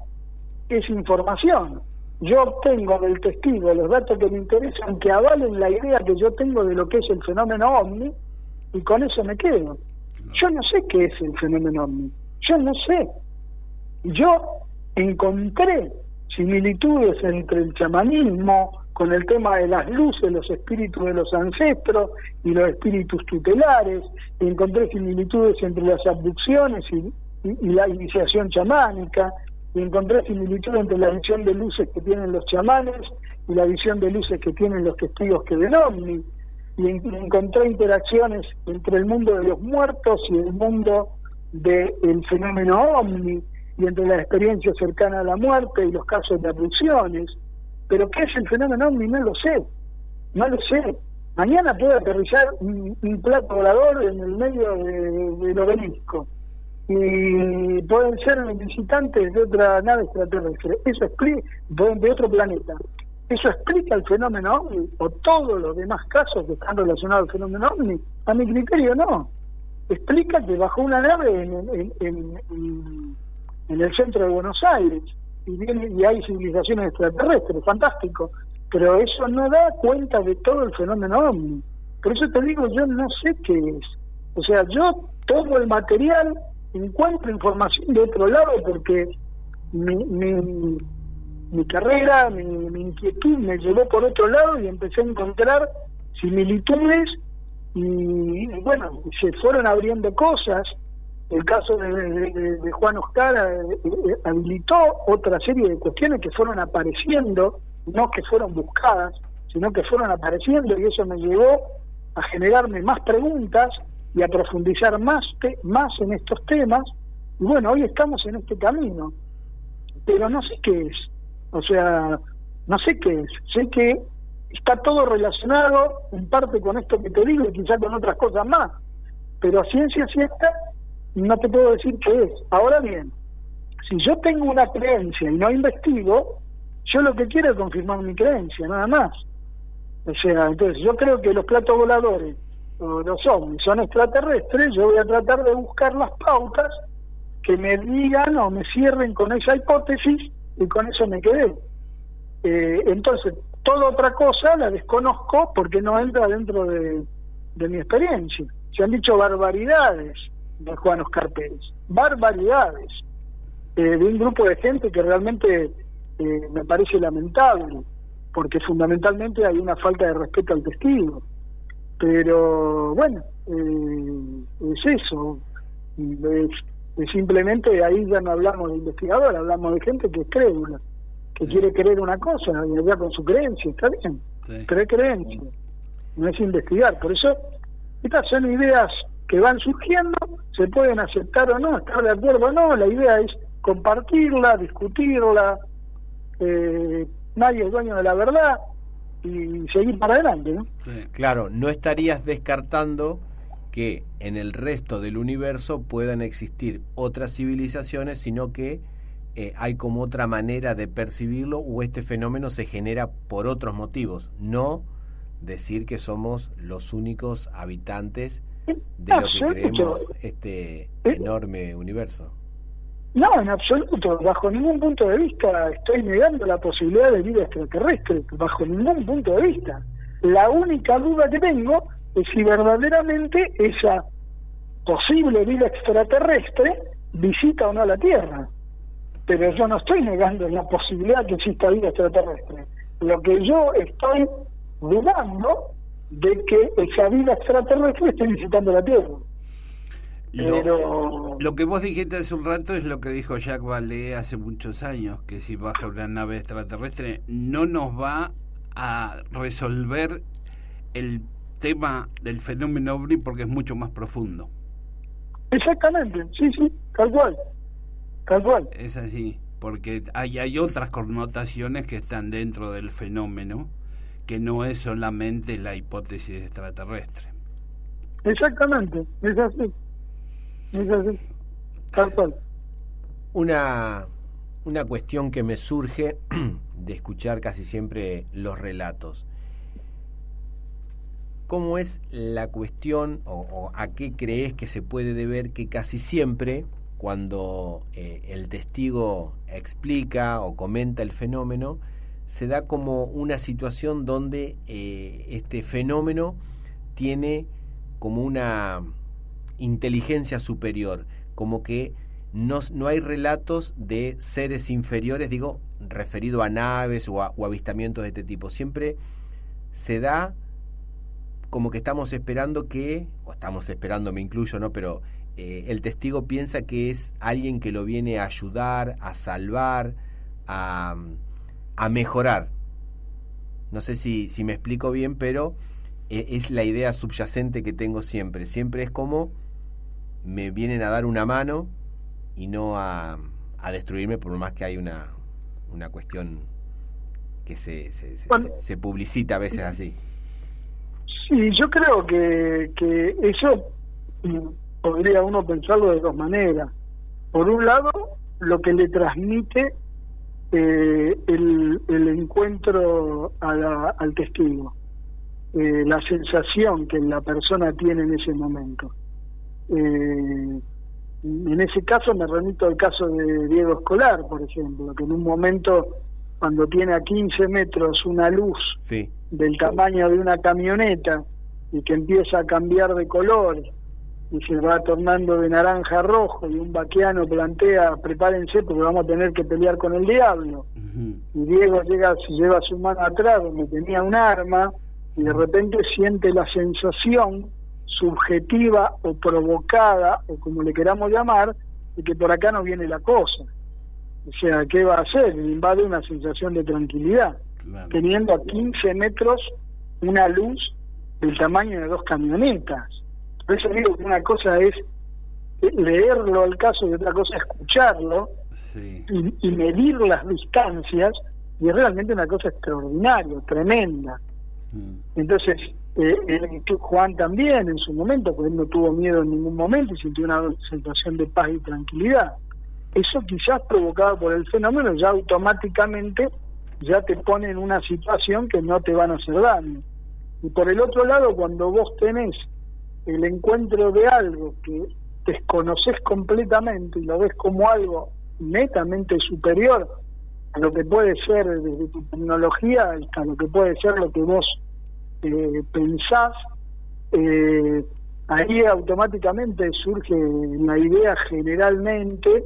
es información. Yo obtengo del testigo los datos que me interesan, que avalen la idea que yo tengo de lo que es el fenómeno OVNI, y con eso me quedo. Yo no sé qué es el fenómeno OVNI, yo no sé. Yo encontré similitudes entre el chamanismo con el tema de las luces, los espíritus de los ancestros y los espíritus tutelares, encontré similitudes entre las abducciones y la iniciación chamánica, y encontré similitud entre la visión de luces que tienen los chamanes y la visión de luces que tienen los testigos que ven OVNI, y encontré interacciones entre el mundo de los muertos y el mundo del fenómeno OVNI, y entre la experiencia cercana a la muerte y los casos de abducciones. Pero ¿qué es el fenómeno OVNI? No lo sé. Mañana puede aterrizar un plato volador en el medio del obelisco, y pueden ser visitantes de otra nave extraterrestre, eso explica, de otro planeta. ¿Eso explica el fenómeno OVNI o todos los demás casos que están relacionados al fenómeno OVNI? A mi criterio no. Explica que bajó una nave en el centro de Buenos Aires y hay civilizaciones extraterrestres, fantástico, pero eso no da cuenta de todo el fenómeno OVNI. Por eso te digo, yo no sé qué es. O sea, yo tomo el material, encuentro información de otro lado, porque mi carrera, mi inquietud me llevó por otro lado y empecé a encontrar similitudes y bueno, se fueron abriendo cosas. El caso de Juan Oscar habilitó otra serie de cuestiones que fueron apareciendo no que fueron buscadas, sino que fueron apareciendo, y eso me llevó a generarme más preguntas y a profundizar más en estos temas. Y bueno, hoy estamos en este camino, pero no sé qué es, o sea, no sé qué es, sé que está todo relacionado en parte con esto que te digo y quizás con otras cosas más, pero a ciencia cierta no te puedo decir qué es. Ahora bien, si yo tengo una creencia y no investigo, yo lo que quiero es confirmar mi creencia, nada más. O sea, entonces yo creo que los platos voladores o los ovnis son extraterrestres, yo voy a tratar de buscar las pautas que me digan o me cierren con esa hipótesis, y con eso me quedé. Entonces, toda otra cosa la desconozco porque no entra dentro de mi experiencia. Se han dicho barbaridades de Juan Oscar Pérez, barbaridades, de un grupo de gente que realmente me parece lamentable, porque fundamentalmente hay una falta de respeto al testigo. Pero bueno, es eso, es simplemente ahí ya no hablamos de investigador, hablamos de gente que es crédula, que quiere creer una cosa y allá con su creencia, está bien, pero es creencia, no es investigar. Por eso estas son ideas que van surgiendo, se pueden aceptar o no, estar de acuerdo o no, la idea es compartirla, discutirla, nadie es dueño de la verdad, y seguir para adelante, ¿no? Sí. Claro, no estarías descartando que en el resto del universo puedan existir otras civilizaciones, sino que hay como otra manera de percibirlo, o este fenómeno se genera por otros motivos, no decir que somos los únicos habitantes de lo que creemos este enorme universo. No, en absoluto, bajo ningún punto de vista estoy negando la posibilidad de vida extraterrestre, bajo ningún punto de vista. La única duda que tengo es si verdaderamente esa posible vida extraterrestre visita o no la Tierra. Pero yo no estoy negando la posibilidad que exista vida extraterrestre. Lo que yo estoy dudando de que esa vida extraterrestre esté visitando la Tierra. Lo que vos dijiste hace un rato es lo que dijo Jacques Vallée hace muchos años, que si baja una nave extraterrestre no nos va a resolver el tema del fenómeno OVNI porque es mucho más profundo. Exactamente, sí, tal cual. Es así, porque hay otras connotaciones que están dentro del fenómeno, que no es solamente la hipótesis extraterrestre. Exactamente, es así, tal cual. Una cuestión que me surge de escuchar casi siempre los relatos. ¿Cómo es la cuestión o a qué crees que se puede deber que casi siempre cuando el testigo explica o comenta el fenómeno, se da como una situación donde este fenómeno tiene como una inteligencia superior, como que no hay relatos de seres inferiores, digo, referido a naves o avistamientos de este tipo? Siempre se da como que estamos esperando me incluyo, ¿no? Pero el testigo piensa que es alguien que lo viene a ayudar, a salvar, a mejorar. No sé si me explico bien, pero es la idea subyacente que tengo siempre. Siempre es como me vienen a dar una mano y no a destruirme, por más que hay una cuestión que se publicita a veces así. Sí, yo creo que eso podría uno pensarlo de dos maneras. Por un lado, lo que le transmite el encuentro al testigo, la sensación que la persona tiene en ese momento. En ese caso me remito al caso de Diego Escolar, por ejemplo, que en un momento, cuando tiene a 15 metros una luz del tamaño de una camioneta y que empieza a cambiar de color y se va tornando de naranja a rojo, y un vaquiano plantea: prepárense porque vamos a tener que pelear con el diablo. Y Diego lleva su mano atrás donde tenía un arma, y de repente siente la sensación subjetiva o provocada, o como le queramos llamar, de que por acá no viene la cosa. O sea, ¿qué va a hacer? Le invade una sensación de tranquilidad. Claro. teniendo a 15 metros una luz del tamaño de 2 camionetas. Por eso digo que una cosa es leerlo al caso y otra cosa es escucharlo, Sí. y medir las distancias, y es realmente una cosa extraordinaria, tremenda. Entonces, Juan también en su momento, porque él no tuvo miedo en ningún momento y sintió una sensación de paz y tranquilidad. Eso quizás provocado por el fenómeno, ya automáticamente ya te pone en una situación que no te van a hacer daño. Y por el otro lado, cuando vos tenés el encuentro de algo que desconoces completamente y lo ves como algo netamente superior a lo que puede ser desde tu tecnología hasta lo que puede ser lo que vos pensás, ahí automáticamente surge la idea generalmente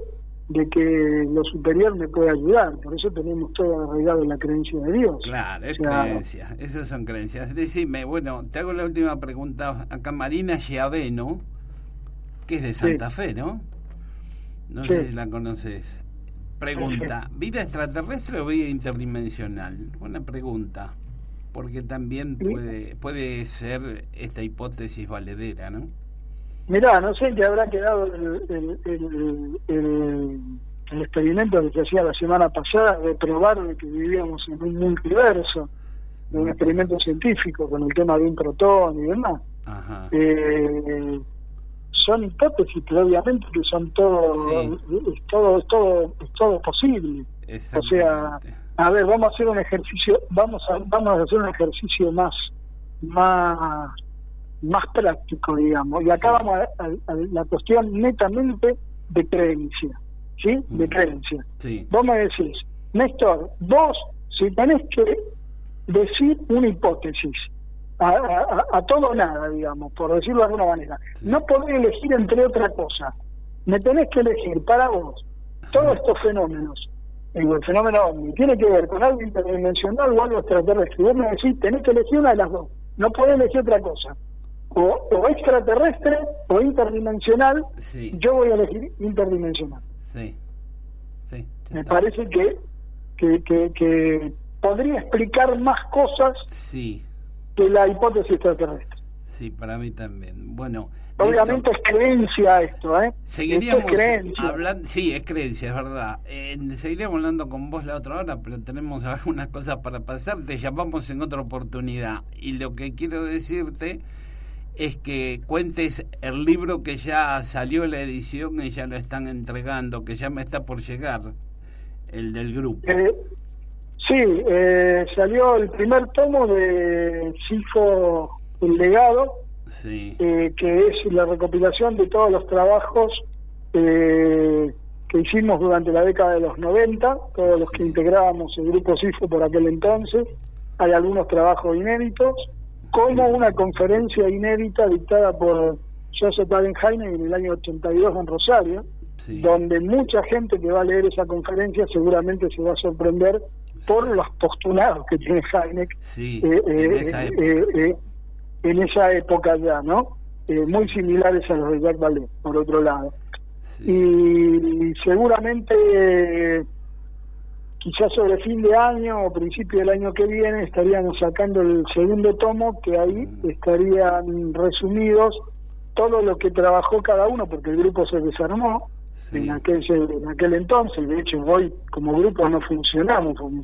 de que lo superior me puede ayudar. Por eso tenemos todo arraigado en la creencia de Dios. Claro, es creencia, esas son creencias. Decime, bueno, te hago la última pregunta. Acá Marina Giaveno, que es de Santa Fe, ¿no? No sé si la conoces. Pregunta, ¿vida extraterrestre o vida interdimensional? Buena pregunta, porque también puede ser esta hipótesis valedera, ¿no? Mirá, no sé en qué habrá quedado el experimento que se hacía la semana pasada de probar de que vivíamos en un multiverso, de un experimento científico con el tema de un protón y demás. Ajá. Son hipótesis, pero obviamente que son es todo posible. O sea, a ver, vamos a hacer un ejercicio, vamos a hacer un ejercicio más práctico, digamos, y acá vamos a la cuestión netamente de creencia, ¿sí? De creencia. Sí. Vos me decís, Néstor, vos si tenés que decir una hipótesis a todo o nada, digamos, por decirlo de alguna manera, no podés elegir entre otra cosa, me tenés que elegir para vos todos estos fenómenos. El fenómeno OVNI tiene que ver con algo interdimensional o algo extraterrestre. Vos me decís, tenés que elegir una de las dos, no podés elegir otra cosa. O extraterrestre o interdimensional. Yo voy a elegir interdimensional. Me parece que podría explicar más cosas que la hipótesis extraterrestre. Sí, para mí también. Bueno, obviamente es creencia esto, ¿eh? Seguiríamos esto es creencia. hablando, sí, es creencia, es verdad. Seguiríamos hablando con vos la otra hora, pero tenemos algunas cosas para pasar. Te llamamos en otra oportunidad. Y lo que quiero decirte es que cuentes el libro que ya salió la edición y ya lo están entregando, que ya me está por llegar, el del grupo. Salió el primer tomo de Sifo El Legado, que es la recopilación de todos los trabajos que hicimos durante la década de los 90, todos los que integrábamos el grupo Sifo por aquel entonces. Hay algunos trabajos inéditos, como una conferencia inédita dictada por Joseph Allen Hynek en el año 82 en Rosario, donde mucha gente que va a leer esa conferencia seguramente se va a sorprender por los postulados que tiene Hynek en esa época ya, ¿no? Muy similares a los de Jacques Vallée, por otro lado. Y seguramente quizás sobre fin de año o principio del año que viene estaríamos sacando el segundo tomo, que ahí estarían resumidos todo lo que trabajó cada uno, porque el grupo se desarmó en aquel entonces. De hecho, hoy como grupo no funcionamos como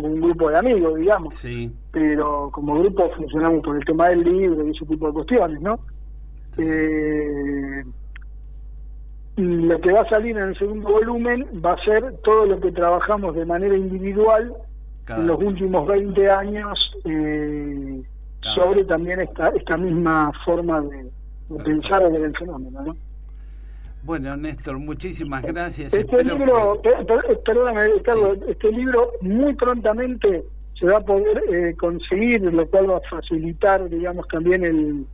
un grupo de amigos, digamos, pero como grupo funcionamos por el tema del libro y ese tipo de cuestiones, ¿no? Lo que va a salir en el segundo volumen va a ser todo lo que trabajamos de manera individual en los últimos 20 años sobre también esta misma forma de pensar en el fenómeno, ¿no? Bueno, Néstor, muchísimas gracias. Perdóname, Carlos, este libro muy prontamente se va a poder conseguir, lo cual va a facilitar, digamos, también el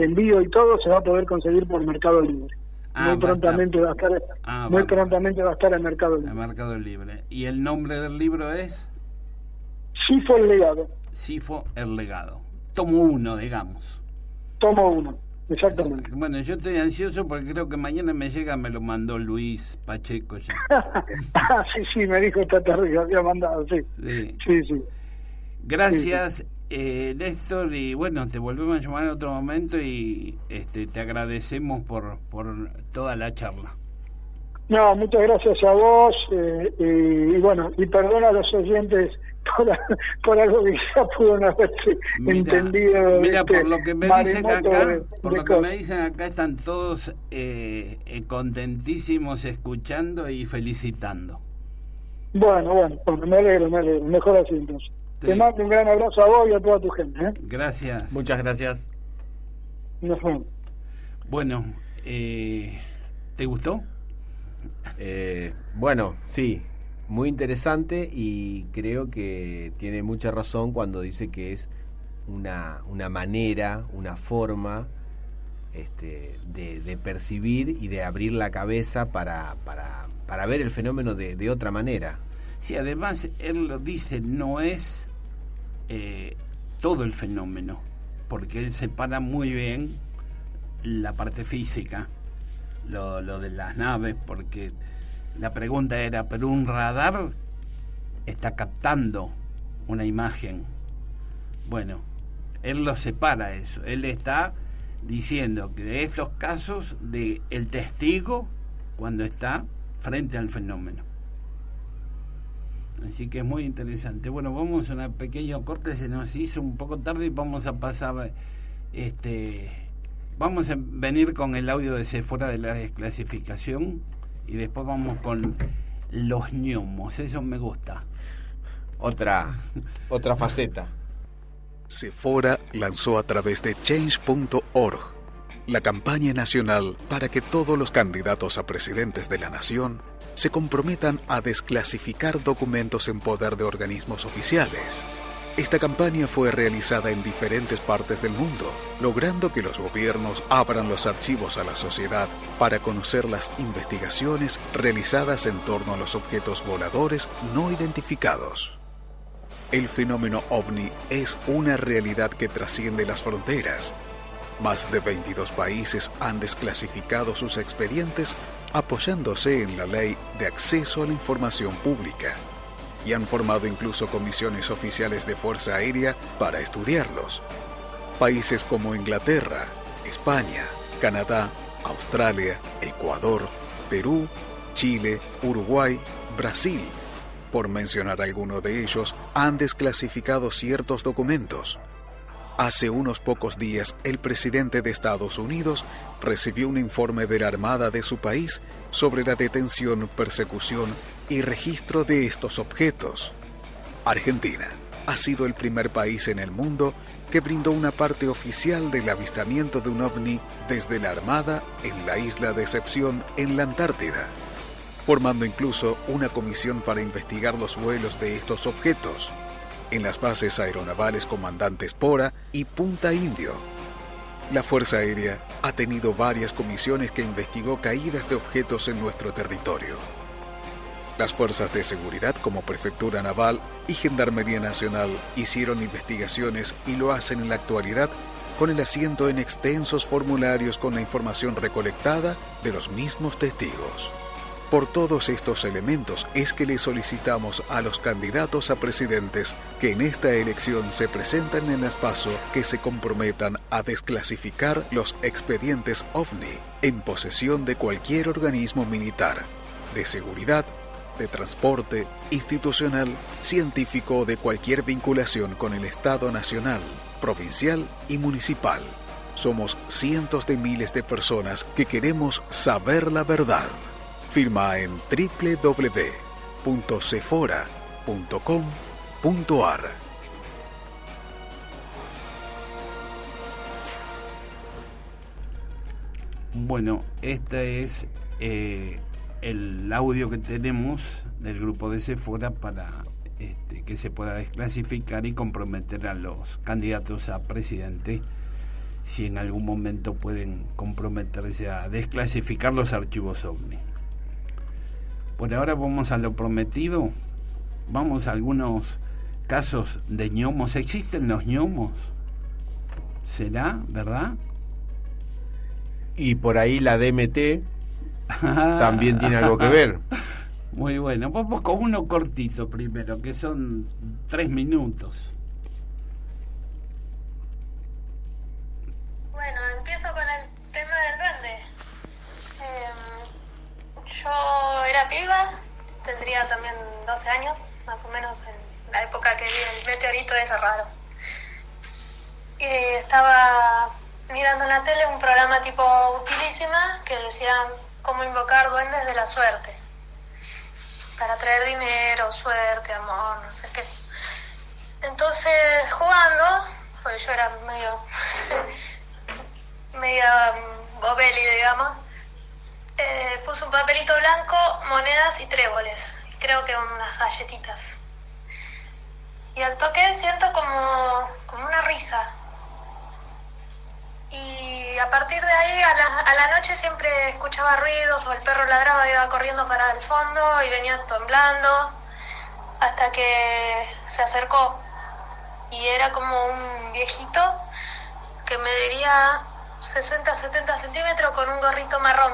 envío y todo, se va a poder conseguir por Mercado Libre. Muy prontamente va a estar en Mercado Libre. Mercado Libre. ¿Y el nombre del libro es? Sifo El Legado. Sifo El Legado. Tomo 1, digamos. Tomo 1. Exactamente. Bueno, yo estoy ansioso porque creo que mañana me llega, me lo mandó Luis Pacheco ya. Sí, me dijo esta tarde que había mandado, sí. Sí. Gracias, Néstor, y bueno, te volvemos a llamar en otro momento y te agradecemos por toda la charla. No, muchas gracias a vos, y bueno, y perdona a los oyentes por algo que ya pudo no haberse entendido. Mira, por lo que me dicen acá, me dicen acá, están todos contentísimos escuchando y felicitando. Bueno, me alegro, mejor así entonces. Sí. Te mando un gran abrazo a vos y a toda tu gente. Gracias. Muchas gracias. Nos vemos. Bueno, ¿te gustó? Bueno, sí, muy interesante, y creo que tiene mucha razón cuando dice que es una manera, una forma de percibir y de abrir la cabeza para ver el fenómeno de otra manera. Sí, además él lo dice, no es todo el fenómeno, porque él separa muy bien la parte física, lo de las naves, porque la pregunta era, pero un radar está captando una imagen. Bueno, él lo separa eso, él está diciendo que de estos casos de el testigo cuando está frente al fenómeno. Así que es muy interesante. Bueno, vamos a una pequeña corte, se nos hizo un poco tarde y vamos a pasar vamos a venir con el audio de Sephora de la desclasificación y después vamos con los gnomos, eso me gusta. Otra faceta. Sephora lanzó a través de Change.org la campaña nacional para que todos los candidatos a presidentes de la nación se comprometan a desclasificar documentos en poder de organismos oficiales. Esta campaña fue realizada en diferentes partes del mundo, logrando que los gobiernos abran los archivos a la sociedad para conocer las investigaciones realizadas en torno a los objetos voladores no identificados. El fenómeno OVNI es una realidad que trasciende las fronteras. Más de 22 países han desclasificado sus expedientes apoyándose en la Ley de Acceso a la Información Pública, y han formado incluso comisiones oficiales de Fuerza Aérea para estudiarlos. Países como Inglaterra, España, Canadá, Australia, Ecuador, Perú, Chile, Uruguay, Brasil, por mencionar alguno de ellos, han desclasificado ciertos documentos. Hace unos pocos días, el presidente de Estados Unidos recibió un informe de la Armada de su país sobre la detención, persecución y registro de estos objetos. Argentina ha sido el primer país en el mundo que brindó una parte oficial del avistamiento de un ovni desde la Armada en la isla de Decepción en la Antártida, formando incluso una comisión para investigar los vuelos de estos objetos en las bases aeronavales Comandante Spora y Punta Indio. La Fuerza Aérea ha tenido varias comisiones que investigó caídas de objetos en nuestro territorio. Las fuerzas de seguridad como Prefectura Naval y Gendarmería Nacional hicieron investigaciones y lo hacen en la actualidad con el asiento en extensos formularios con la información recolectada de los mismos testigos. Por todos estos elementos es que le solicitamos a los candidatos a presidentes que en esta elección se presenten en las PASO que se comprometan a desclasificar los expedientes OVNI en posesión de cualquier organismo militar, de seguridad, de transporte, institucional, científico o de cualquier vinculación con el Estado nacional, provincial y municipal. Somos cientos de miles de personas que queremos saber la verdad. Firma en www.sephora.com.ar. Bueno, este es el audio que tenemos del grupo de Sephora para que se pueda desclasificar y comprometer a los candidatos a presidente, si en algún momento pueden comprometerse a desclasificar los archivos OVNI. Por ahora vamos a lo prometido, vamos a algunos casos de gnomos. ¿Existen los gnomos? ¿Será, verdad? Y por ahí la DMT también tiene algo que ver. Muy bueno. Vamos con uno cortito primero, que son 3 minutos. Bueno, empiezo con el tema del duende. Yo era piba, tendría también 12 años, más o menos en la época que vi el meteorito ese raro. Y estaba mirando en la tele un programa tipo Utilísima que decían cómo invocar duendes de la suerte para traer dinero, suerte, amor, no sé qué. Entonces, jugando, pues yo era media bobeli, digamos, puse un papelito blanco, monedas y tréboles, creo que unas galletitas. Y al toque siento como una risa. Y a partir de ahí, a la noche siempre escuchaba ruidos, o el perro ladraba, iba corriendo para el fondo y venía temblando, hasta que se acercó. Y era como un viejito que mediría 60-70 centímetros con un gorrito marrón.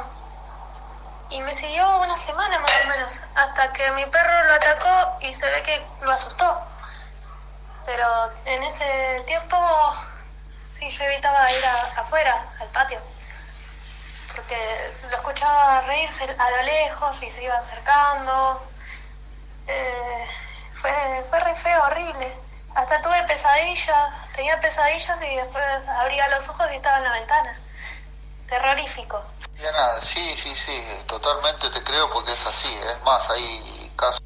Y me siguió una semana más o menos, hasta que mi perro lo atacó y se ve que lo asustó. Pero en ese tiempo sí, yo evitaba ir afuera, al patio, porque lo escuchaba reírse a lo lejos y se iba acercando. Fue re feo, horrible. Hasta tuve tenía pesadillas y después abría los ojos y estaba en la ventana. Terrorífico. Diana, sí, totalmente te creo porque es así. Es más, hay casos.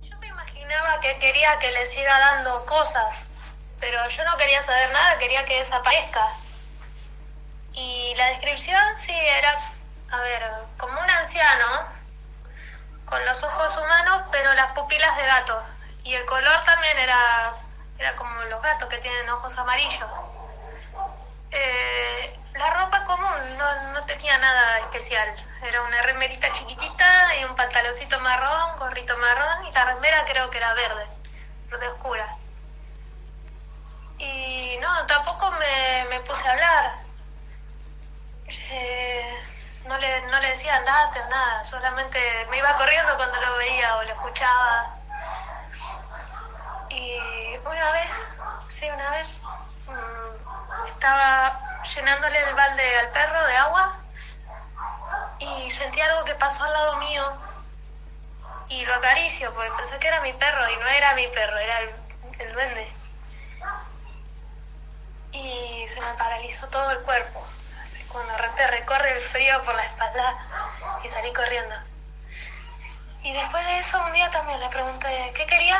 Yo me imaginaba que quería que le siga dando cosas, pero yo no quería saber nada, quería que desaparezca. Y la descripción sí era, como un anciano, con los ojos humanos, pero las pupilas de gato. Y el color también era como los gatos que tienen ojos amarillos. La ropa común, no tenía nada especial. Era una remerita chiquitita y un pantaloncito marrón, gorrito marrón, y la remera creo que era verde oscura. Y no, tampoco me puse a hablar. No le decía andate o nada, solamente me iba corriendo cuando lo veía o lo escuchaba. Y una vez estaba llenándole el balde al perro de agua y sentí algo que pasó al lado mío y lo acaricio porque pensé que era mi perro y no era mi perro, era el duende. Y se me paralizó todo el cuerpo. Cuando te recorre el frío por la espalda y salí corriendo. Y después de eso un día también le pregunté ¿qué quería?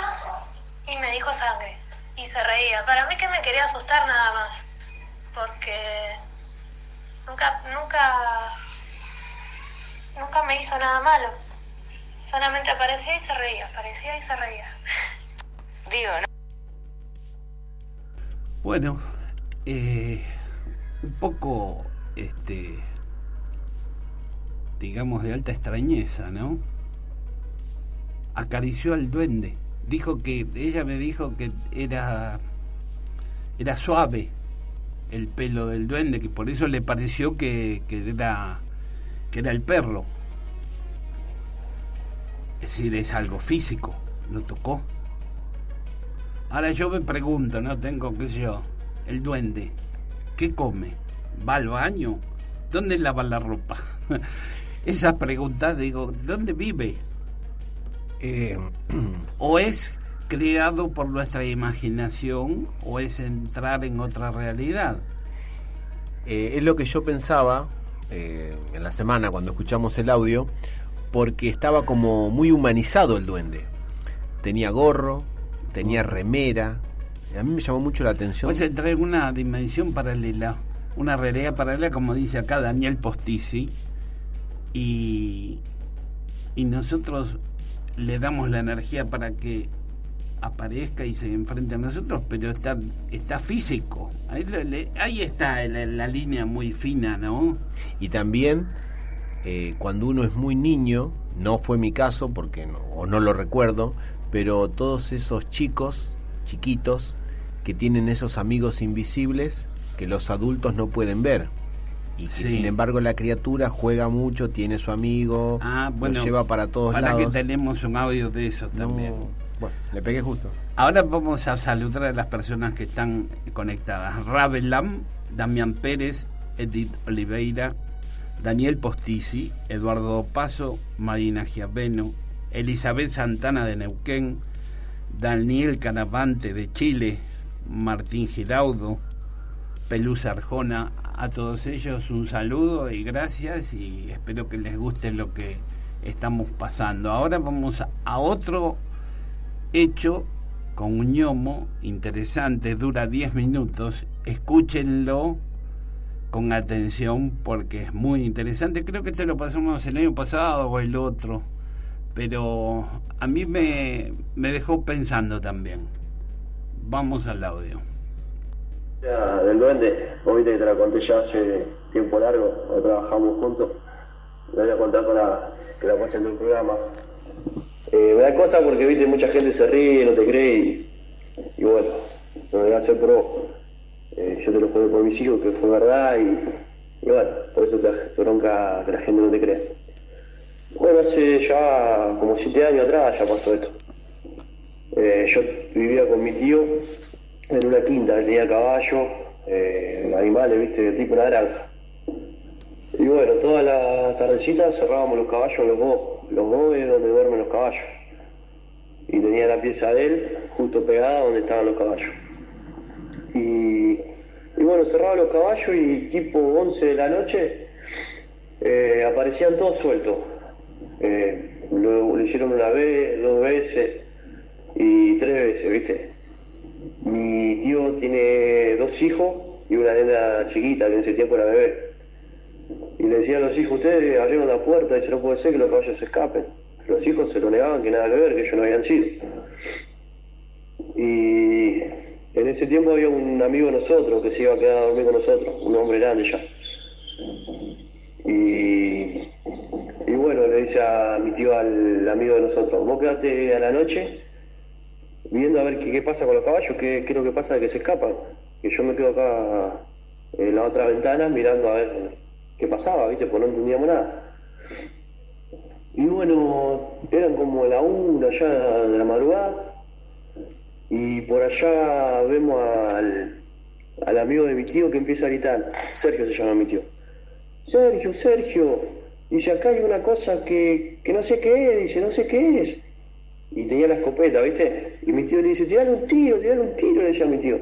Y me dijo sangre. Y se reía. Para mí que me quería asustar nada más. Porque nunca me hizo nada malo. Solamente aparecía y se reía, aparecía y se reía. Digo, ¿no? Bueno, un poco digamos de alta extrañeza, ¿no? Acarició al duende. Ella me dijo que era suave el pelo del duende, que por eso le pareció que era el perro. Es decir, es algo físico, lo tocó. Ahora yo me pregunto, no tengo, qué sé yo, el duende, ¿qué come? ¿Va al baño? ¿Dónde lava la ropa? Esas preguntas, digo, ¿dónde vive? ¿O es creado por nuestra imaginación o es entrar en otra realidad? Es lo que yo pensaba en la semana cuando escuchamos el audio, porque estaba como muy humanizado el duende. Tenía gorro, tenía remera. A mí me llamó mucho la atención. Pues entrar en una dimensión paralela, una realidad paralela, como dice acá Daniel Postisi, y nosotros le damos la energía para que aparezca y se enfrente a nosotros, pero está físico. Ahí está la línea muy fina, ¿no? Y también cuando uno es muy niño, no fue mi caso porque no lo recuerdo, pero todos esos chicos chiquitos que tienen esos amigos invisibles que los adultos no pueden ver. Y que Sí. sin embargo la criatura juega mucho, tiene su amigo, Bueno, lo lleva para todos para lados. que tenemos un audio de eso también. Bueno, le pegué justo. Ahora vamos a saludar a las personas que están conectadas. Rabelam, Damián Pérez, Edith Oliveira, Daniel Postisi, Eduardo Paso, Marina Giaveno, Elizabeth Santana de Neuquén, Daniel Canavante de Chile, Martín Giraudo, Pelusa Arjona. A todos ellos un saludo y gracias, y espero que les guste lo que estamos pasando. Ahora vamos a otro hecho con un ñomo interesante, dura 10 minutos. Escúchenlo con atención porque es muy interesante. Creo que lo pasamos el año pasado o el otro, pero a mí me dejó pensando también. Vamos al audio. Del duende, vos viste que te la conté ya hace tiempo largo, no trabajamos juntos. La voy a contar para que la pasen en el programa. Me da cosa porque viste mucha gente se ríe, no te cree y bueno, no me voy a hacer pro. Yo te lo juego por mis hijos que fue verdad y bueno, por eso te bronca que la gente no te crea. Bueno, hace ya como 7 años atrás ya pasó esto. Yo vivía con mi tío en una quinta, tenía caballo, animales, viste, tipo naranja. Y bueno, todas las tardecitas cerrábamos los caballos en los boves donde duermen los caballos. Y tenía la pieza de él justo pegada donde estaban los caballos. Y bueno, cerraba los caballos y tipo 11 de la noche aparecían todos sueltos. Lo hicieron una vez, 2 veces y 3 veces, viste. Mi tío tiene 2 hijos y una nena chiquita que en ese tiempo era bebé. Y le decía a los hijos, ustedes abrieron la puerta y dice, no puede ser que los caballos se escapen. Los hijos se lo negaban, que nada que ver, que ellos no habían sido. Y en ese tiempo había un amigo de nosotros que se iba a quedar a dormir con nosotros, un hombre grande ya. Y bueno, le dice a mi tío, al amigo de nosotros, vos quedate a la noche viendo a ver qué pasa con los caballos, qué es lo que pasa de que se escapan. Que yo me quedo acá en la otra ventana mirando a ver qué pasaba, ¿viste? Porque no entendíamos nada. Y bueno, eran como la 1 ya de la madrugada y por allá vemos al amigo de mi tío que empieza a gritar. Sergio se llama mi tío. Sergio, dice, acá hay una cosa que no sé qué es, dice, no sé qué es. Y tenía la escopeta, ¿viste? Y mi tío le dice, tirale un tiro, le decía a mi tío.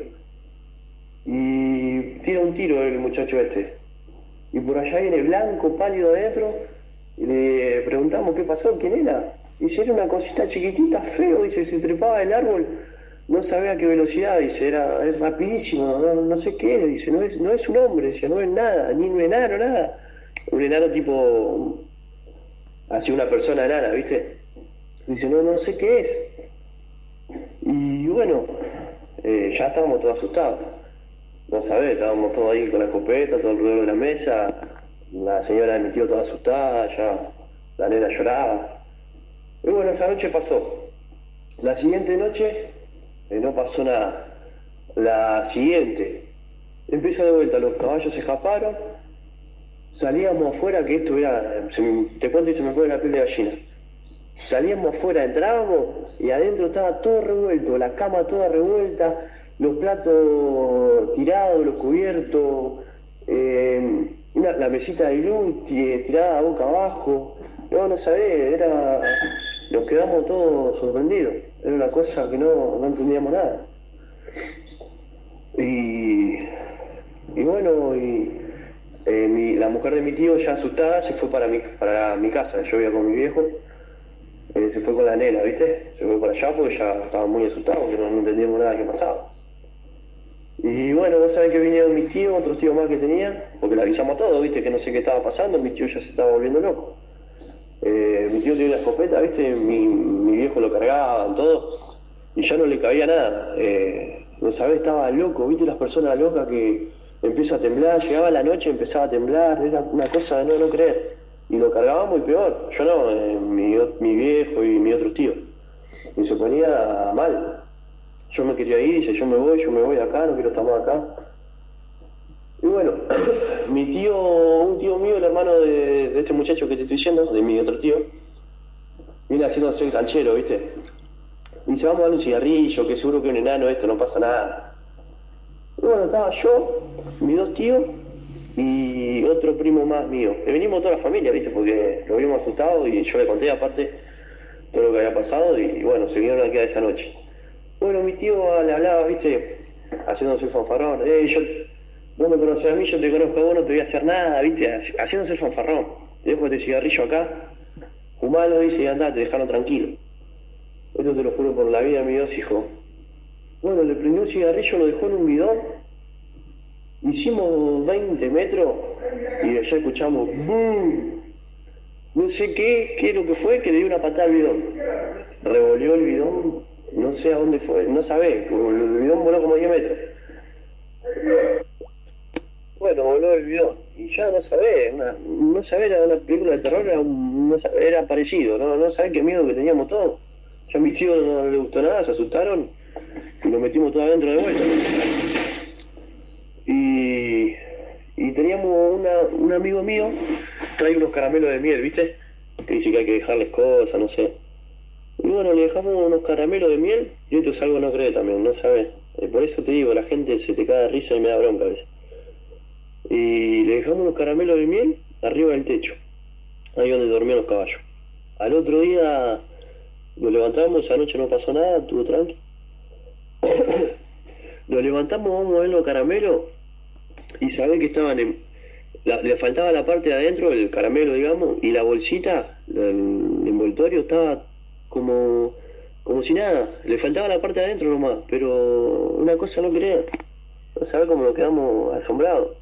Y tira un tiro el muchacho este. Y por allá viene blanco, pálido adentro, y le preguntamos qué pasó, quién era. Dice, era una cosita chiquitita, feo, dice, se trepaba del árbol, no sabía a qué velocidad, dice, es rapidísimo, no sé qué es, dice, no es un hombre, dice, no es nada, ni un enano, nada. Un enano tipo, así una persona enana, ¿viste? Dice, no sé qué es. Y bueno, ya estábamos todos asustados. No sabés, estábamos todos ahí con la escopeta, todo alrededor de la mesa. La señora de mi tío toda asustada, ya la nena lloraba. Y bueno, esa noche pasó. La siguiente noche no pasó nada. La siguiente empieza de vuelta, los caballos se escaparon. Salíamos afuera, que esto era, te cuento y se me pone la piel de gallina. Salíamos afuera, entrábamos y adentro estaba todo revuelto, la cama toda revuelta, los platos tirados, los cubiertos, la mesita de luz tirada boca abajo. No sabés, nos quedamos todos sorprendidos, era una cosa que no entendíamos nada. Y bueno, la mujer de mi tío ya asustada se fue para mi casa, yo vivía con mi viejo. Se fue con la nena, ¿viste? Se fue para allá porque ya estaba muy asustado, porque no entendíamos nada que pasaba. Y bueno, vos sabés que vinieron mis tíos, otros tíos más que tenían, porque le avisamos a todos, ¿viste? Que no sé qué estaba pasando, mi tío ya se estaba volviendo loco. Mi tío tenía una escopeta, ¿viste? Mi viejo lo cargaban, todo, y ya no le cabía nada. No sabés, estaba loco, ¿viste? Las personas locas que empieza a temblar, llegaba la noche y empezaba a temblar, era una cosa de no creer. Y lo cargábamos y peor, yo no, mi viejo y mi otro tío. Y se ponía mal. yo me quería ir, dice, yo me voy de acá, no quiero estar más acá. Y bueno, un tío mío, el hermano de este muchacho que te estoy diciendo, de mi otro tío, viene haciéndose el canchero, ¿viste? Dice, vamos a darle un cigarrillo, que seguro que un enano esto, no pasa nada. Y bueno, estaba yo, mis 2 tíos y otro primo más mío. Le venimos toda la familia, ¿viste? Porque lo vimos asustado y yo le conté aparte todo lo que había pasado y bueno, se vinieron a quedar esa noche. Bueno, mi tío le hablaba, ¿viste? Haciéndose el fanfarrón. Vos me conocés a mí, yo te conozco a vos, no te voy a hacer nada, ¿viste? Haciéndose el fanfarrón. Te dejo este cigarrillo acá, fumalo, dice, y andate, dejalo tranquilo. Esto te lo juro por la vida de mi Dios, hijo. Bueno, le prendió un cigarrillo, lo dejó en un bidón. Hicimos 20 metros y allá escuchamos ¡boom! No sé qué es lo que fue, que le dio una patada al bidón. Revolvió el bidón, no sé a dónde fue, no sabés, el bidón voló como 10 metros. Bueno, voló el bidón. Y ya no sabés, era una película de terror, era parecido, no sabés qué miedo que teníamos todos. Ya a mis tíos no les gustó nada, se asustaron y nos metimos todos adentro de vuelta. Y teníamos un amigo mío, trae unos caramelos de miel, ¿viste? Que dice que hay que dejarles cosas, no sé. Y bueno, le dejamos unos caramelos de miel y esto es algo no cree también, no sabés. Por eso te digo, la gente se te cae de risa y me da bronca a veces. Y le dejamos unos caramelos de miel arriba del techo, ahí donde dormían los caballos. Al otro día nos levantamos, esa noche no pasó nada, estuvo tranqui. Nos levantamos, vamos a ver los caramelos y sabés que estaban le faltaba la parte de adentro, el caramelo, digamos, y la bolsita, el envoltorio estaba como si nada, le faltaba la parte de adentro nomás, pero una cosa no creer, no sabés cómo nos quedamos asombrados.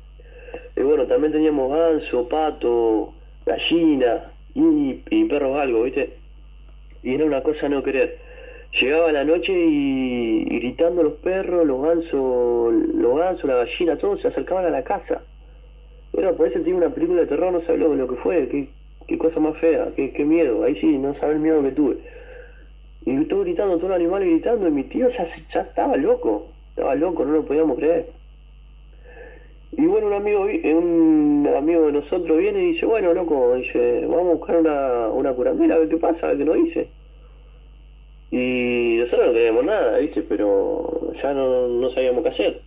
Y bueno, también teníamos ganso, pato, gallina y perros algo, ¿viste? Y era una cosa no querer. Llegaba la noche y gritando los perros, los gansos, la gallina, todos se acercaban a la casa. Era, por eso te digo, una película de terror, no sabés lo que fue, qué cosa más fea, qué miedo, ahí sí, no sabés el miedo que tuve. Y todo gritando, todos los animales gritando, y mi tío ya estaba loco, no lo podíamos creer. Y bueno, un amigo de nosotros viene y dice, bueno, loco, dice, vamos a buscar una curandera, a ver qué pasa, a ver qué nos dice. Y nosotros no queríamos nada, ¿viste? Pero ya no sabíamos qué hacer.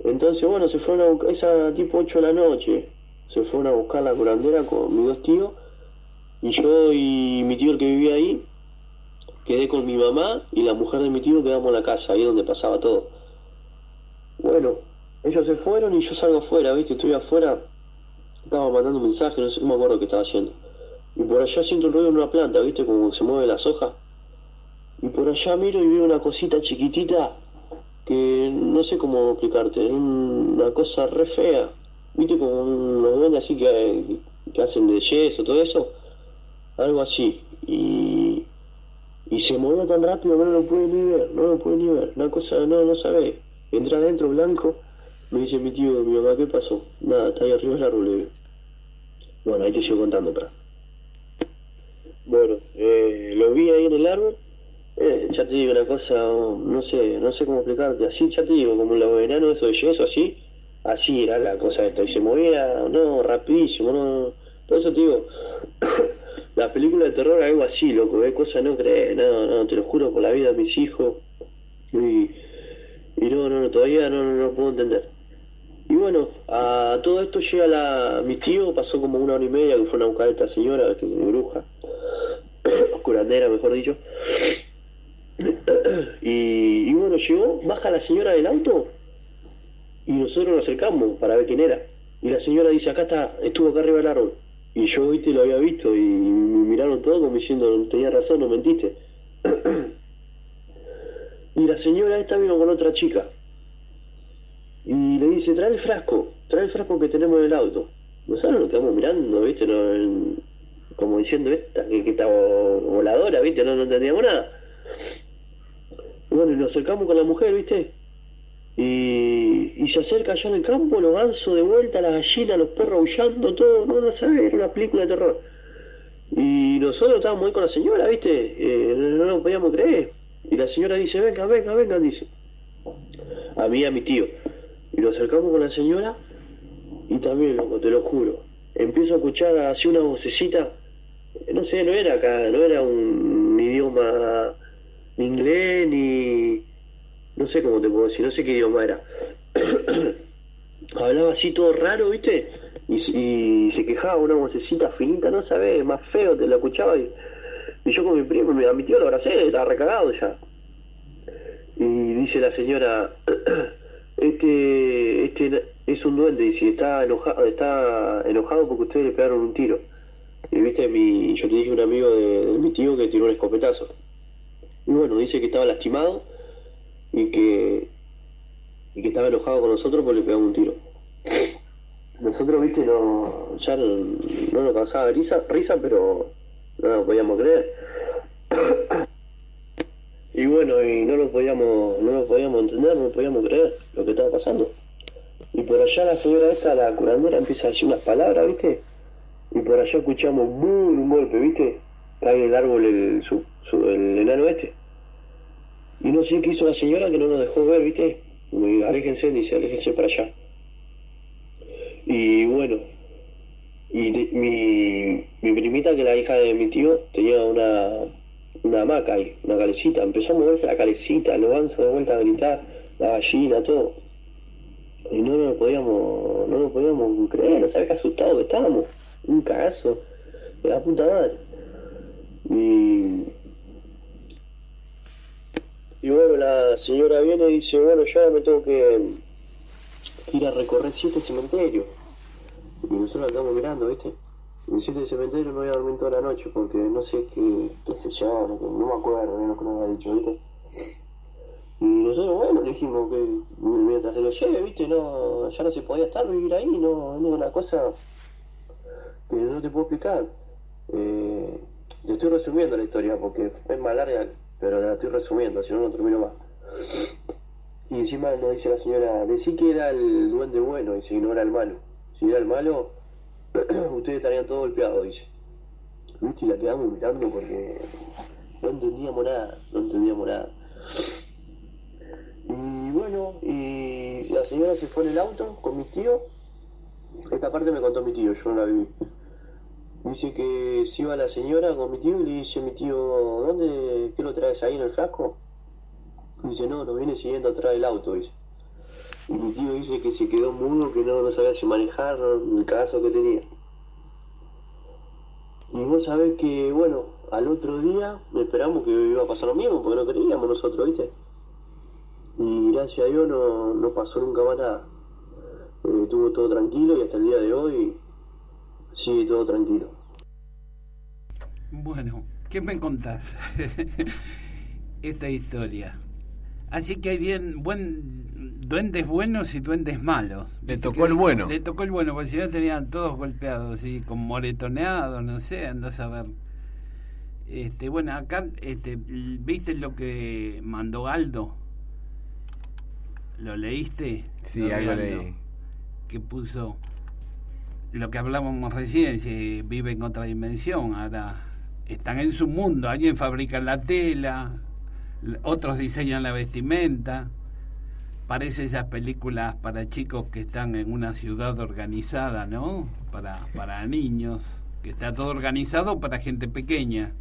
Entonces, bueno, se fueron a buscar, esa tipo 8 de la noche, se fueron a buscar la curandera con mis 2 tíos, y yo y mi tío, el que vivía ahí, quedé con mi mamá y la mujer de mi tío, quedamos en la casa, ahí donde pasaba todo. Bueno, ellos se fueron y yo salgo afuera, ¿viste? Estoy afuera, estaba mandando mensajes, no sé, no me acuerdo qué estaba haciendo. Y por allá siento el ruido en una planta, ¿viste? Como se mueven las hojas. Y por allá miro y veo una cosita chiquitita que no sé cómo explicarte, es una cosa re fea, ¿viste? Como unos duendes así que hacen de yeso, todo eso, algo así. Y se movía tan rápido que no lo pude ni ver, una cosa, no sabés. Entré adentro blanco, me dice mi tío, mi mamá, ¿qué pasó? Nada, está ahí arriba del árbol, le digo. Bueno, ahí te sigo contando, para. Bueno, lo vi ahí en el árbol, ya te digo una cosa, no sé cómo explicarte, así, ya te digo, como los enanos eso de yeso, así era la cosa esta, y se movía, rapidísimo, todo eso te digo, la película de terror algo así, loco, cosas no crees, no, te lo juro por la vida de mis hijos, y no, todavía no puedo entender. Y bueno, a todo esto llega mi tío, pasó como 1 hora y media que fueron a buscar a esta señora, que es bruja, curandera mejor dicho. Y bueno, llegó, baja la señora del auto y nosotros nos acercamos para ver quién era. Y la señora dice, acá está, estuvo acá arriba del árbol. Y yo, viste, lo había visto y me miraron todos como diciendo, tenía razón, no mentiste. Y la señora esta vino con otra chica. Y le dice, trae el frasco que tenemos en el auto. Nosotros nos quedamos mirando, viste, como diciendo que está voladora, viste, no entendíamos nada. Bueno, y nos acercamos con la mujer, viste, y se acerca allá en el campo, los gansos de vuelta, las gallinas, los perros aullando, todo, no sabes, era una película de terror. Y nosotros estábamos ahí con la señora, viste, no lo podíamos creer. Y la señora dice, venga, venga, venga, dice. A mí y a mi tío. Y lo acercamos con la señora y también, loco, te lo juro. Empiezo a escuchar así una vocecita. No sé, no era acá, no era un idioma inglés ni... No sé cómo te puedo decir, no sé qué idioma era. Hablaba así todo raro, ¿viste? Y se quejaba una vocecita finita, no sabes, más feo, te la escuchaba y yo con mi primo, a mi tío lo abracé, estaba recagado ya. Y dice la señora, este es un duende, dice, está enojado porque ustedes le pegaron un tiro. Y viste, yo te dije un amigo de mi tío que tiró un escopetazo. Y bueno, dice que estaba lastimado y que estaba enojado con nosotros porque le pegamos un tiro. Nosotros, viste, ya no nos causaba risa, pero no lo podíamos creer. Y bueno, y no lo podíamos entender, no lo podíamos creer lo que estaba pasando. Y por allá la señora esta, la curandera, empieza a decir unas palabras, viste, y por allá escuchamos un golpe, viste, cae del árbol el enano este. Y no sé qué hizo la señora que no nos dejó ver, viste, y aléjense, dice, aléjense para allá. Y bueno, mi primita, que es la hija de mi tío, tenía una hamaca ahí, una calecita. Empezó a moverse la calecita, los gansos de vuelta a gritar, la gallina, todo. Y no lo podíamos creer, no sabés qué asustados que estábamos. Un cagazo de la puta madre. Y bueno, la señora viene y dice, bueno, yo ahora me tengo que ir a recorrer 7 cementerios. Y nosotros la estamos mirando, ¿viste? En 7 cementerios no voy a dormir toda la noche porque no sé qué se llama, no me acuerdo de lo que nos había dicho, ¿viste? Y nosotros, bueno, le dijimos que mientras se lo lleve, ¿viste? No, ya no se podía estar, vivir ahí, no es una cosa que no te puedo explicar. Le estoy resumiendo la historia porque es más larga, pero la estoy resumiendo, si no, no termino más. Y encima nos dice la señora, decí que era el duende bueno y si no era el malo. Si era el malo, ustedes estarían todos golpeados, dice. ¿Viste? Y la quedamos mirando porque no entendíamos nada. Y bueno, y la señora se fue en el auto con mi tío. Esta parte me contó mi tío, yo no la viví. Dice que se iba la señora con mi tío y le dice a mi tío, ¿qué lo traes ahí en el frasco? Y dice, no, nos viene siguiendo atrás del auto, dice. Y mi tío dice que se quedó mudo, que no sabía si manejar, el cagazo que tenía. Y vos sabés que, bueno, al otro día esperamos que iba a pasar lo mismo, porque no creíamos nosotros, ¿viste? Y gracias a Dios no pasó nunca más nada. Estuvo todo tranquilo y hasta el día de hoy sigue todo tranquilo. Bueno, ¿qué me contás? Esta historia. Así que hay duendes buenos y duendes malos. Le tocó el bueno. Le tocó el bueno, porque si no tenían todos golpeados, ¿sí? Con moretoneados, no sé, andás a ver. Bueno, acá, ¿viste lo que mandó Aldo? ¿Lo leíste? Sí, algo leí. Que puso lo que hablábamos recién, si vive en otra dimensión, ahora están en su mundo, alguien fabrica la tela, otros diseñan la vestimenta, parece esas películas para chicos que están en una ciudad organizada, ¿no? Para niños, que está todo organizado para gente pequeña,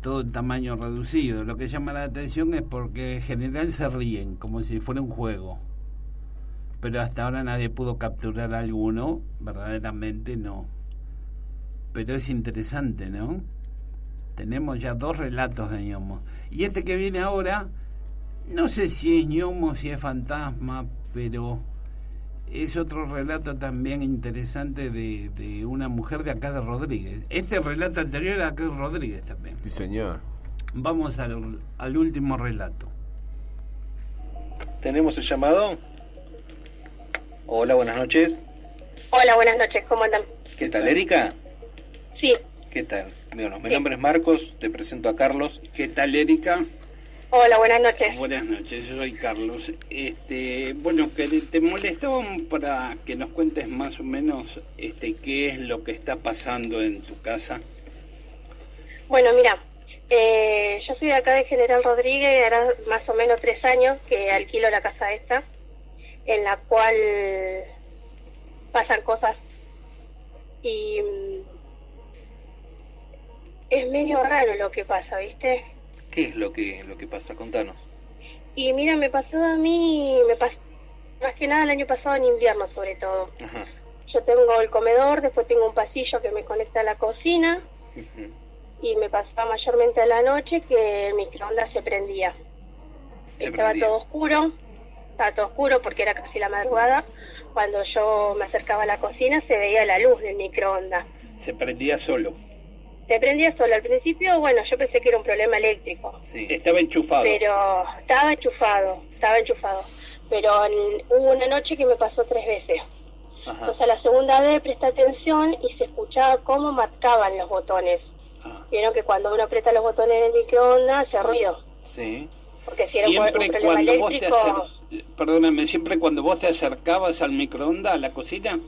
todo en tamaño reducido. Lo que llama la atención es porque en general se ríen como si fuera un juego, pero hasta ahora nadie pudo capturar alguno, verdaderamente no. Pero es interesante, ¿no? Tenemos ya 2 relatos de ñomos. Y este que viene ahora, no sé si es ñomo, si es fantasma, pero es otro relato también interesante de una mujer de acá de Rodríguez. Este relato anterior era acá de Rodríguez también. Sí, señor. Vamos al último relato. ¿Tenemos el llamado? Hola, buenas noches. Hola, buenas noches, ¿cómo andan? ¿Qué tal, Erika? Sí. ¿Qué tal? Bueno, mi nombre es Marcos, te presento a Carlos. ¿Qué tal, Erika? Hola, buenas noches. Buenas noches, yo soy Carlos. Bueno, que te molestaban para que nos cuentes más o menos qué es lo que está pasando en tu casa. Bueno, mira, Yo soy de acá de General Rodríguez, hará más o menos 3 años que Sí. alquilo la casa esta, en la cual pasan cosas y es medio raro lo que pasa, ¿viste? ¿Qué es lo que pasa? Contanos. Y mira, me pasó a mí, me pasó más que nada el año pasado en invierno sobre todo. Ajá. Yo tengo el comedor, después tengo un pasillo que me conecta a la cocina Ujú. y me pasaba mayormente a la noche que el microondas se prendía. Estaba todo oscuro porque era casi la madrugada. Cuando yo me acercaba a la cocina se veía la luz del microondas. Se prendía solo. Se prendía solo. Al principio, bueno, yo pensé que era un problema eléctrico. Sí. Estaba enchufado. Pero estaba enchufado. Pero hubo una noche que me pasó 3 veces. Ajá. Entonces a la segunda vez presté atención y se escuchaba cómo marcaban los botones. Ah. Vieron que cuando uno aprieta los botones del microondas hace ruido. Sí. Porque si era un Siempre problema cuando vos eléctrico... perdóname, siempre cuando vos te acercabas al microondas, a la cocina.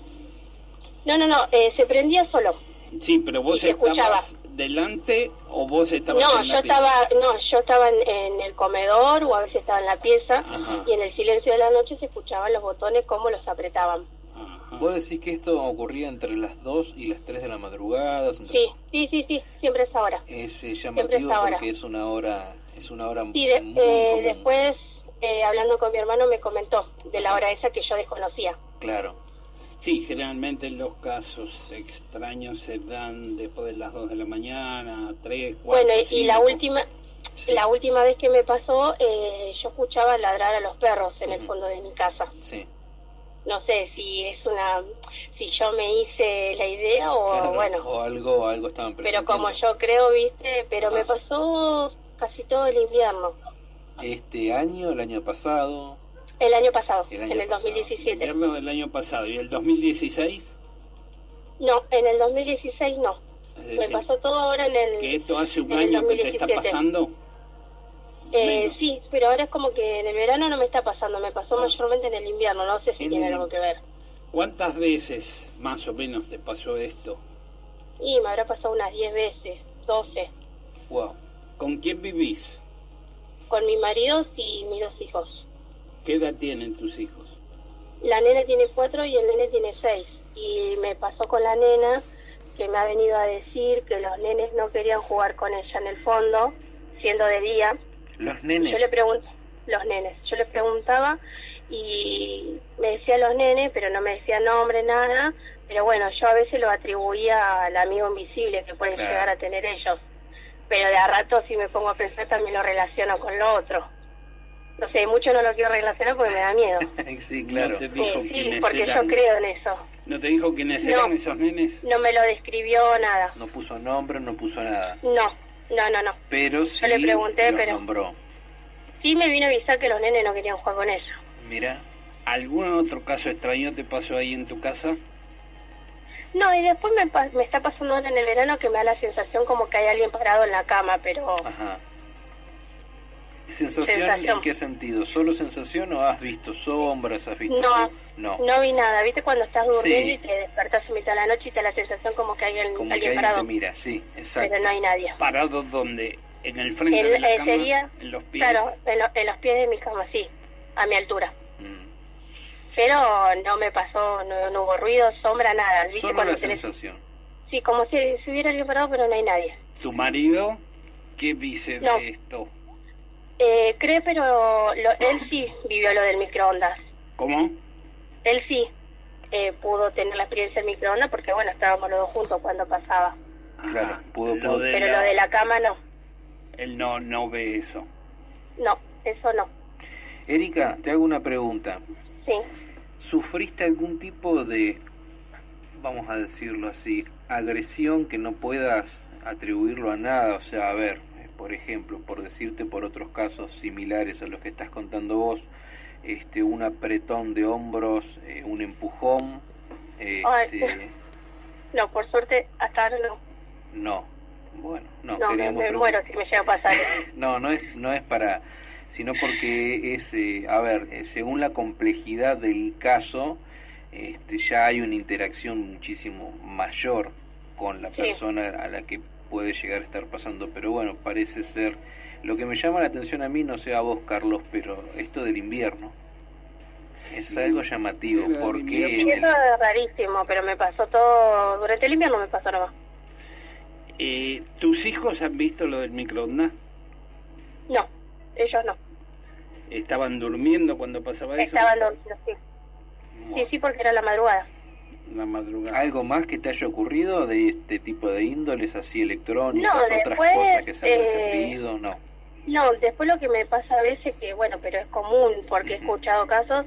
No, se prendía solo. Sí, pero vos Y se escuchaba. estabas delante o vos estabas No, en la pieza? yo estaba en el comedor o a veces estaba en la pieza. Ajá. Y en el silencio de la noche se escuchaban los botones cómo los apretaban. Ajá. ¿Vos decís que esto ocurría entre las 2 y las 3 de la madrugada? Sí, siempre es ahora. Es Siempre llamativo es ahora. porque es una hora Sí, muy común. después, hablando con mi hermano, me comentó de la hora esa que yo desconocía. Claro. Sí, generalmente los casos extraños se dan después de las 2 de la mañana, 3, 4, Bueno, y 5. la última vez que me pasó, yo escuchaba ladrar a los perros en el Ujú. fondo de mi casa. Sí. No sé si yo me hice la idea o Claro, bueno, o algo estaban pero presentando. como yo creo, viste, pero Ajá. me pasó casi todo el invierno, Este año, el año pasado. el año pasado, El año en el pasado. 2017. Invierno del año pasado. ¿Y el 2016? No, en el 2016 no. Es Me decir, pasó todo ahora en el... que esto hace un en el año que te está 2017. pasando. Menos. Sí, pero ahora es como que en el verano no me está pasando, me pasó mayormente en el invierno, no sé si En tiene el- algo que ver. ¿Cuántas veces más o menos te pasó esto? Y me habrá pasado unas 10 veces, 12, Wow. ¿Con quién vivís? con mi marido y mis 2 hijos. ¿Qué edad tienen tus hijos? La nena tiene 4 y el nene tiene 6. Y me pasó con la nena que me ha venido a decir que los nenes no querían jugar con ella en el fondo, siendo de día. Los nenes. Yo le pregunto, los nenes, yo le preguntaba y me decía los nenes, pero no me decía nombre, nada. Pero bueno, yo a veces lo atribuía al amigo invisible que pueden Claro. llegar a tener ellos. Pero de a rato, si me pongo a pensar, también lo relaciono con lo otro. No sé, mucho no lo quiero relacionar porque me da miedo. Sí, claro. No te dijo Sí, quiénes porque eran. yo creo en eso. ¿No te dijo quiénes No. eran esos nenes? No me lo describió nada. No puso nombre, no puso nada. No. Pero sí le pregunté, los pero- nombró. Sí me vino a avisar que los nenes no querían jugar con ella. Mira. ¿Algún otro caso extraño te pasó ahí en tu casa? No, y después me está pasando ahora en el verano que me da la sensación como que hay alguien parado en la cama, pero... Ajá. ¿Sensación, Sensación. en qué sentido? ¿Solo sensación o has visto sombras? ¿Has visto No, no. No vi nada. ¿Viste cuando estás durmiendo Sí. y te despertás en mitad de la noche y te da la sensación como que hay Como que alguien alguien parado? te mira, sí, exacto. Pero no hay nadie. ¿Parado donde? ¿En el frente de la cama? Sería, ¿En los pies? claro, en los pies de mi cama, sí, a mi altura. Mm. Pero no me pasó, no hubo ruido, sombra, nada. ¿Viste Solo cuando la tenés- sensación. Sí, como si hubiera alguien parado, pero no hay nadie. ¿Tu marido qué dice No. de esto? Cree, pero él sí vivió lo del microondas. ¿Cómo? Él sí pudo tener la experiencia del microondas porque, bueno, estábamos los dos juntos cuando pasaba. Claro, Ajá. pudo- Lo de Pero la- lo de la cama no. Él no ve eso. No, eso no. Erika, te hago una pregunta. Sí. ¿Sufriste algún tipo de, vamos a decirlo así, agresión que no puedas atribuirlo a nada? O sea, a ver, por ejemplo, por decirte por otros casos similares a los que estás contando vos, un apretón de hombros, un empujón, Ay. No, por suerte, hasta ahora no. no. Bueno, no, No, me queríamos muero si me llega a pasar. No es para, sino porque es, a ver, según la complejidad del caso, ya hay una interacción muchísimo mayor con la Sí. persona a la que puede llegar a estar pasando, pero bueno, parece ser. Lo que me llama la atención a mí, no sé a vos, Carlos, pero esto del invierno es algo llamativo, porque... Sí, eso es rarísimo, pero me pasó todo, durante el invierno me pasó nomás. ¿Tus hijos han visto lo del microondas? No, ellos no. ¿Estaban durmiendo cuando pasaba eso? Estaban dormidos, sí. Bueno. Sí, porque era la madrugada. La madrugada. ¿Algo más que te haya ocurrido de este tipo de índoles así electrónicas, No, otras después, cosas que se han encendido? No, después lo que me pasa a veces, que bueno, pero es común, porque he escuchado casos,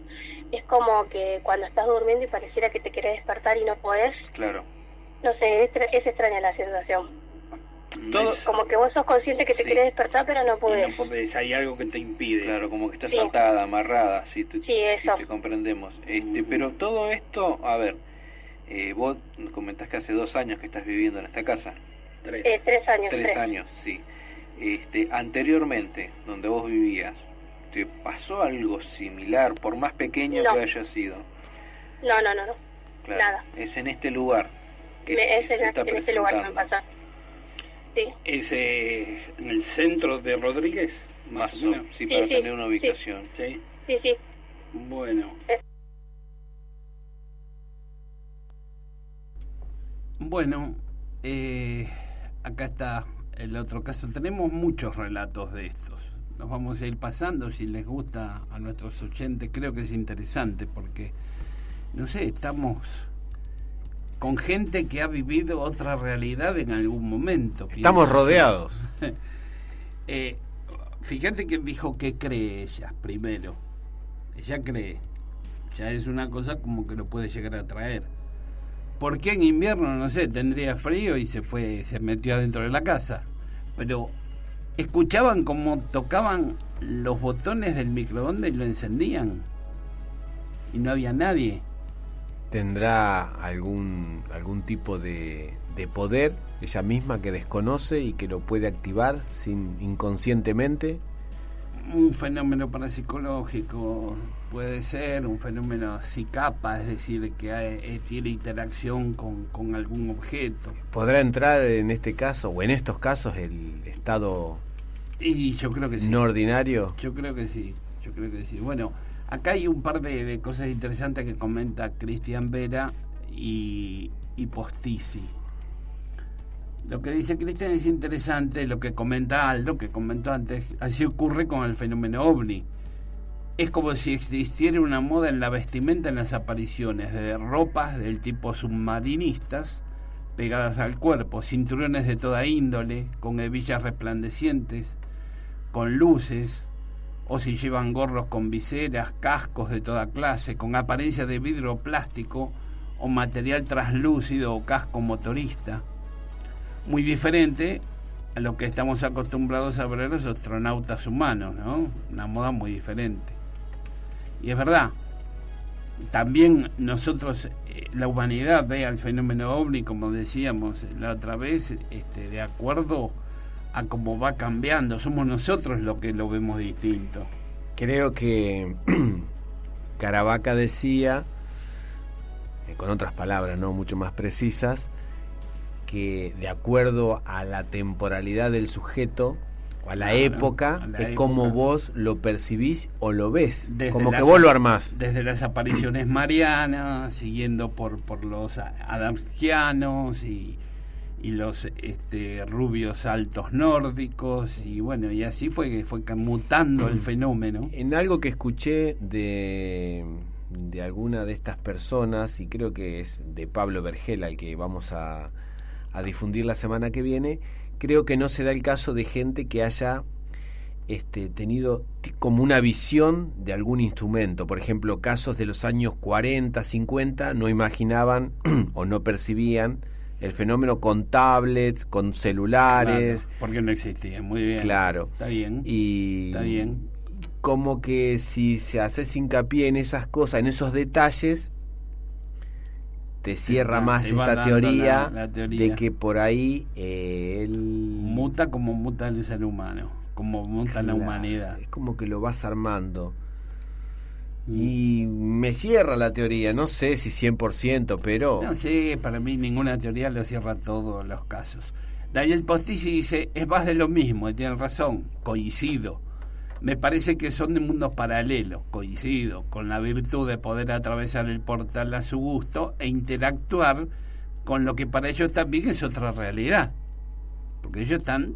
es como que cuando estás durmiendo y pareciera que te querés despertar y no podés. Claro. No sé, es extraña la sensación. Todo... Como que vos sos consciente que te querés despertar, pero no podés. No podés, hay algo que te impide. Claro, como que estás Sí. atada, amarrada, sí, eso. te comprendemos. Pero todo esto, a ver, vos comentás que hace 2 años que estás viviendo en esta casa. 3 años. 3 años, sí. Anteriormente, donde vos vivías, ¿te pasó algo similar, por más pequeño que haya sido? No. Claro, Nada. es en este lugar que Es en este lugar que me pasa. Sí. ¿Es en el centro de Rodríguez? Más o menos. Sí, para tener una ubicación. Sí. Sí. Bueno. Bueno, acá está el otro caso. Tenemos muchos relatos de estos. Los vamos a ir pasando, si les gusta a nuestros oyentes. Creo que es interesante porque, no sé, estamos con gente que ha vivido otra realidad en algún momento. Estamos rodeados. Fíjate que dijo que cree ella primero. Ella cree. Ya es una cosa como que lo puede llegar a traer. ¿Por qué en invierno? No sé, tendría frío y se metió adentro de la casa. Pero escuchaban como tocaban los botones del microondas y lo encendían. Y no había nadie. ¿Tendrá algún tipo de poder ella misma que desconoce y que lo puede activar inconscientemente? Un fenómeno parapsicológico puede ser, un fenómeno psicapa, es decir, que tiene interacción con algún objeto. ¿Podrá entrar en este caso o en estos casos el estado y yo creo que sí. no ordinario? Yo creo que sí. Bueno, acá hay un par de cosas interesantes que comenta Cristian Vera y Postisi. Lo que dice Cristian es interesante, lo que comenta Aldo, que comentó antes, así ocurre con el fenómeno ovni. Es como si existiera una moda en la vestimenta en las apariciones, de ropas del tipo submarinistas pegadas al cuerpo, cinturones de toda índole, con hebillas resplandecientes, con luces, o si llevan gorros con viseras, cascos de toda clase, con apariencia de vidrio plástico o material translúcido o casco motorista. Muy diferente a lo que estamos acostumbrados a ver los astronautas humanos, ¿no? Una moda muy diferente. Y es verdad, también nosotros, la humanidad ve al fenómeno ovni, como decíamos la otra vez, de acuerdo a cómo va cambiando. Somos nosotros los que lo vemos distinto. Creo que Caravaca decía, con otras palabras, no mucho más precisas, que de acuerdo a la temporalidad del sujeto o a la época, es como vos lo percibís o lo ves, desde como que vos lo armás. Desde las apariciones marianas, siguiendo por los adamskianos y los rubios altos nórdicos, y bueno, y así fue mutando el fenómeno. En algo que escuché de alguna de estas personas, y creo que es de Pablo Vergel, al que vamos a difundir la semana que viene, creo que no se da el caso de gente que haya tenido como una visión de algún instrumento. Por ejemplo, casos de los años 40, 50 no imaginaban o no percibían el fenómeno con tablets, con celulares. Claro, porque no existía, muy bien. Claro. Está bien. Está bien. Como que si se hace hincapié en esas cosas, en esos detalles, te cierra más esta teoría, la teoría de que por ahí él muta como muta el ser humano, como muta la humanidad. Es como que lo vas armando. Y me cierra la teoría, no sé si 100%, pero... No sé, para mí ninguna teoría lo cierra todos los casos. Daniel Postisi dice, es más de lo mismo, y tiene razón, coincido. Me parece que son de mundos paralelos, coincido, con la virtud de poder atravesar el portal a su gusto e interactuar con lo que para ellos también es otra realidad. Porque ellos están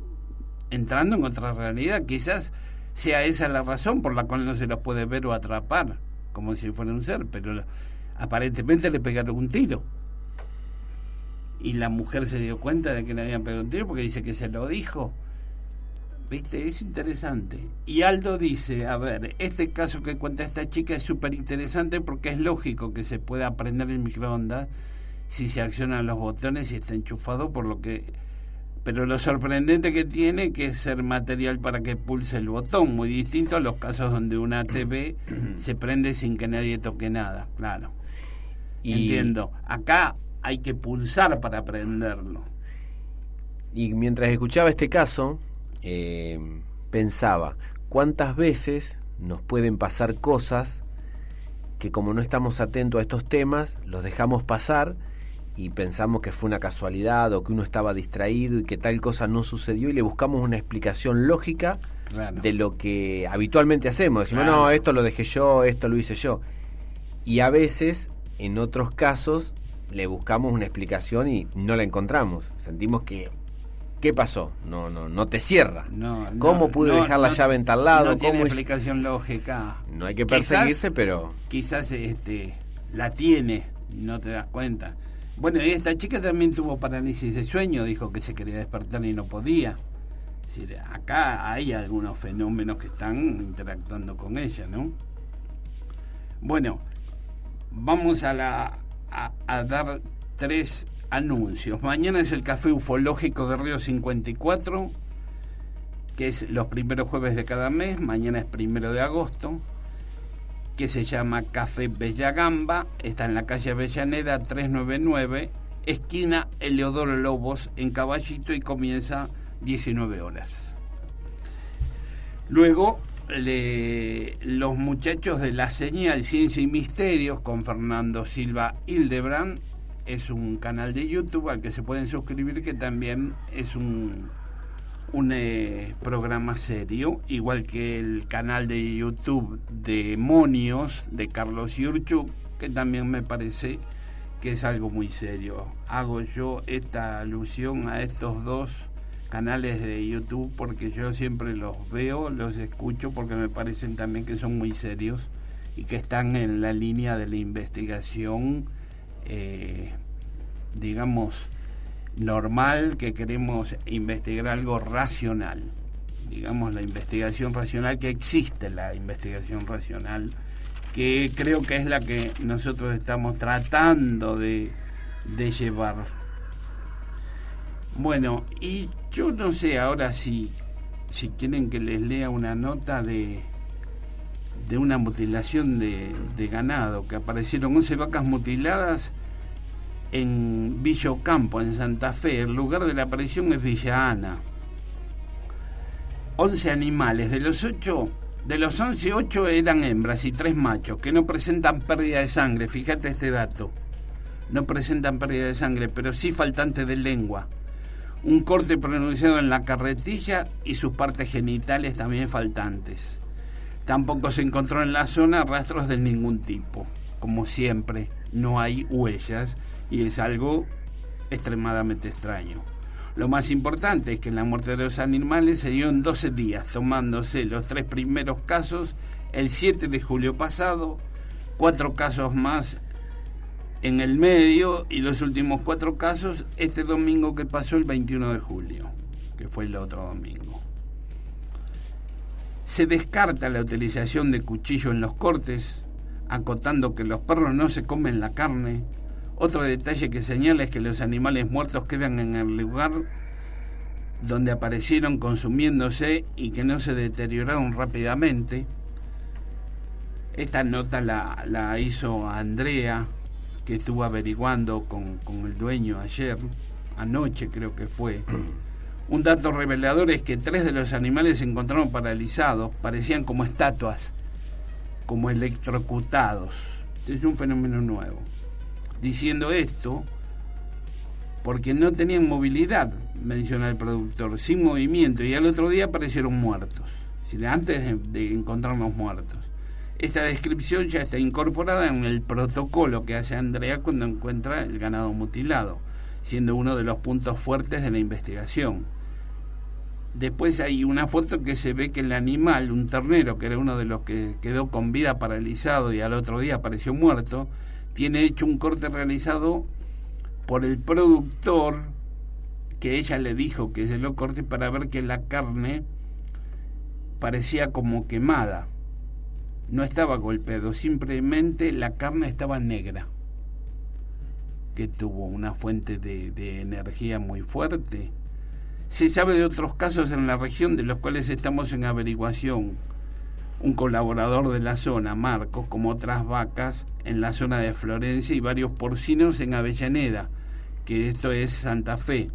entrando en otra realidad, quizás sea esa la razón por la cual no se los puede ver o atrapar, como si fuera un ser, pero aparentemente le pegaron un tiro. Y la mujer se dio cuenta de que le habían pegado un tiro porque dice que se lo dijo. ¿Viste? Es interesante. Y Aldo dice, a ver, este caso que cuenta esta chica es súper interesante porque es lógico que se pueda prender el microondas si se accionan los botones y está enchufado, pero lo sorprendente que tiene que es ser material para que pulse el botón, muy distinto a los casos donde una TV se prende sin que nadie toque nada, claro. Entiendo. Acá hay que pulsar para prenderlo. Y mientras escuchaba este caso, pensaba, ¿cuántas veces nos pueden pasar cosas que como no estamos atentos a estos temas, los dejamos pasar y pensamos que fue una casualidad o que uno estaba distraído y que tal cosa no sucedió y le buscamos una explicación lógica de lo que habitualmente hacemos? Decimos, no, esto lo dejé yo, esto lo hice yo. Y a veces, en otros casos, le buscamos una explicación y no la encontramos. Sentimos que, ¿qué pasó? No te cierra. ¿Cómo pude dejar la llave en tal lado? No tiene explicación lógica. No hay que perseguirse, pero... Quizás la tiene, no te das cuenta. Bueno, y esta chica también tuvo parálisis de sueño, dijo que se quería despertar y no podía. Es decir, acá hay algunos fenómenos que están interactuando con ella, ¿no? Bueno, vamos a dar 3 anuncios. Mañana es el Café Ufológico de Río 54, que es los primeros jueves de cada mes. Mañana es 1 de agosto, que se llama Café Bellagamba. Está en la calle Avellaneda 399, esquina Eleodoro Lobos, en Caballito, y comienza 19 horas. Luego, los muchachos de La Señal, Ciencia y Misterios, con Fernando Silva Hildebrand, es un canal de YouTube al que se pueden suscribir, que también es un programa serio, igual que el canal de YouTube de Demonios de Carlos Yurchuk, que también me parece que es algo muy serio. Hago yo esta alusión a estos 2 canales de YouTube porque yo siempre los veo, los escucho, porque me parecen también que son muy serios y que están en la línea de la investigación, digamos, normal, que queremos investigar algo racional, digamos, la investigación racional, que existe la investigación racional, que creo que es la que nosotros estamos tratando de llevar. Bueno, y yo no sé ahora si quieren que les lea una nota de una mutilación de ganado, que aparecieron 11 vacas mutiladas en Villa Ocampo, en Santa Fe. El lugar de la aparición es Villa Ana. 11 animales, de los 11, 8 eran hembras y 3 machos, que no presentan pérdida de sangre. Fíjate este dato, no presentan pérdida de sangre, pero sí faltante de lengua, un corte pronunciado en la carretilla y sus partes genitales también faltantes. Tampoco se encontró en la zona rastros de ningún tipo. Como siempre, no hay huellas, y es algo extremadamente extraño. Lo más importante es que la muerte de los animales se dio en 12 días, tomándose los 3 primeros casos el 7 de julio pasado, 4 casos más en el medio, y los últimos 4 casos este domingo que pasó, el 21 de julio, que fue el otro domingo. Se descarta la utilización de cuchillo en los cortes, acotando que los perros no se comen la carne. Otro detalle que señala es que los animales muertos quedan en el lugar donde aparecieron consumiéndose y que no se deterioraron rápidamente. Esta nota la hizo Andrea, que estuvo averiguando con el dueño anoche creo que fue. Un dato revelador es que 3 de los animales se encontraron paralizados, parecían como estatuas, como electrocutados. Este es un fenómeno nuevo. Diciendo esto, porque no tenían movilidad, menciona el productor, sin movimiento, y al otro día aparecieron muertos, antes de encontrarnos muertos. Esta descripción ya está incorporada en el protocolo que hace Andrea cuando encuentra el ganado mutilado, siendo uno de los puntos fuertes de la investigación. Después hay una foto que se ve que el animal, un ternero, que era uno de los que quedó con vida paralizado y al otro día apareció muerto, tiene hecho un corte realizado por el productor, que ella le dijo que se lo corte para ver que la carne parecía como quemada. No estaba golpeado, simplemente la carne estaba negra, que tuvo una fuente de energía muy fuerte. Se sabe de otros casos en la región de los cuales estamos en averiguación. Un colaborador de la zona, Marcos, como otras vacas en la zona de Florencia y varios porcinos en Avellaneda, que esto es Santa Fe.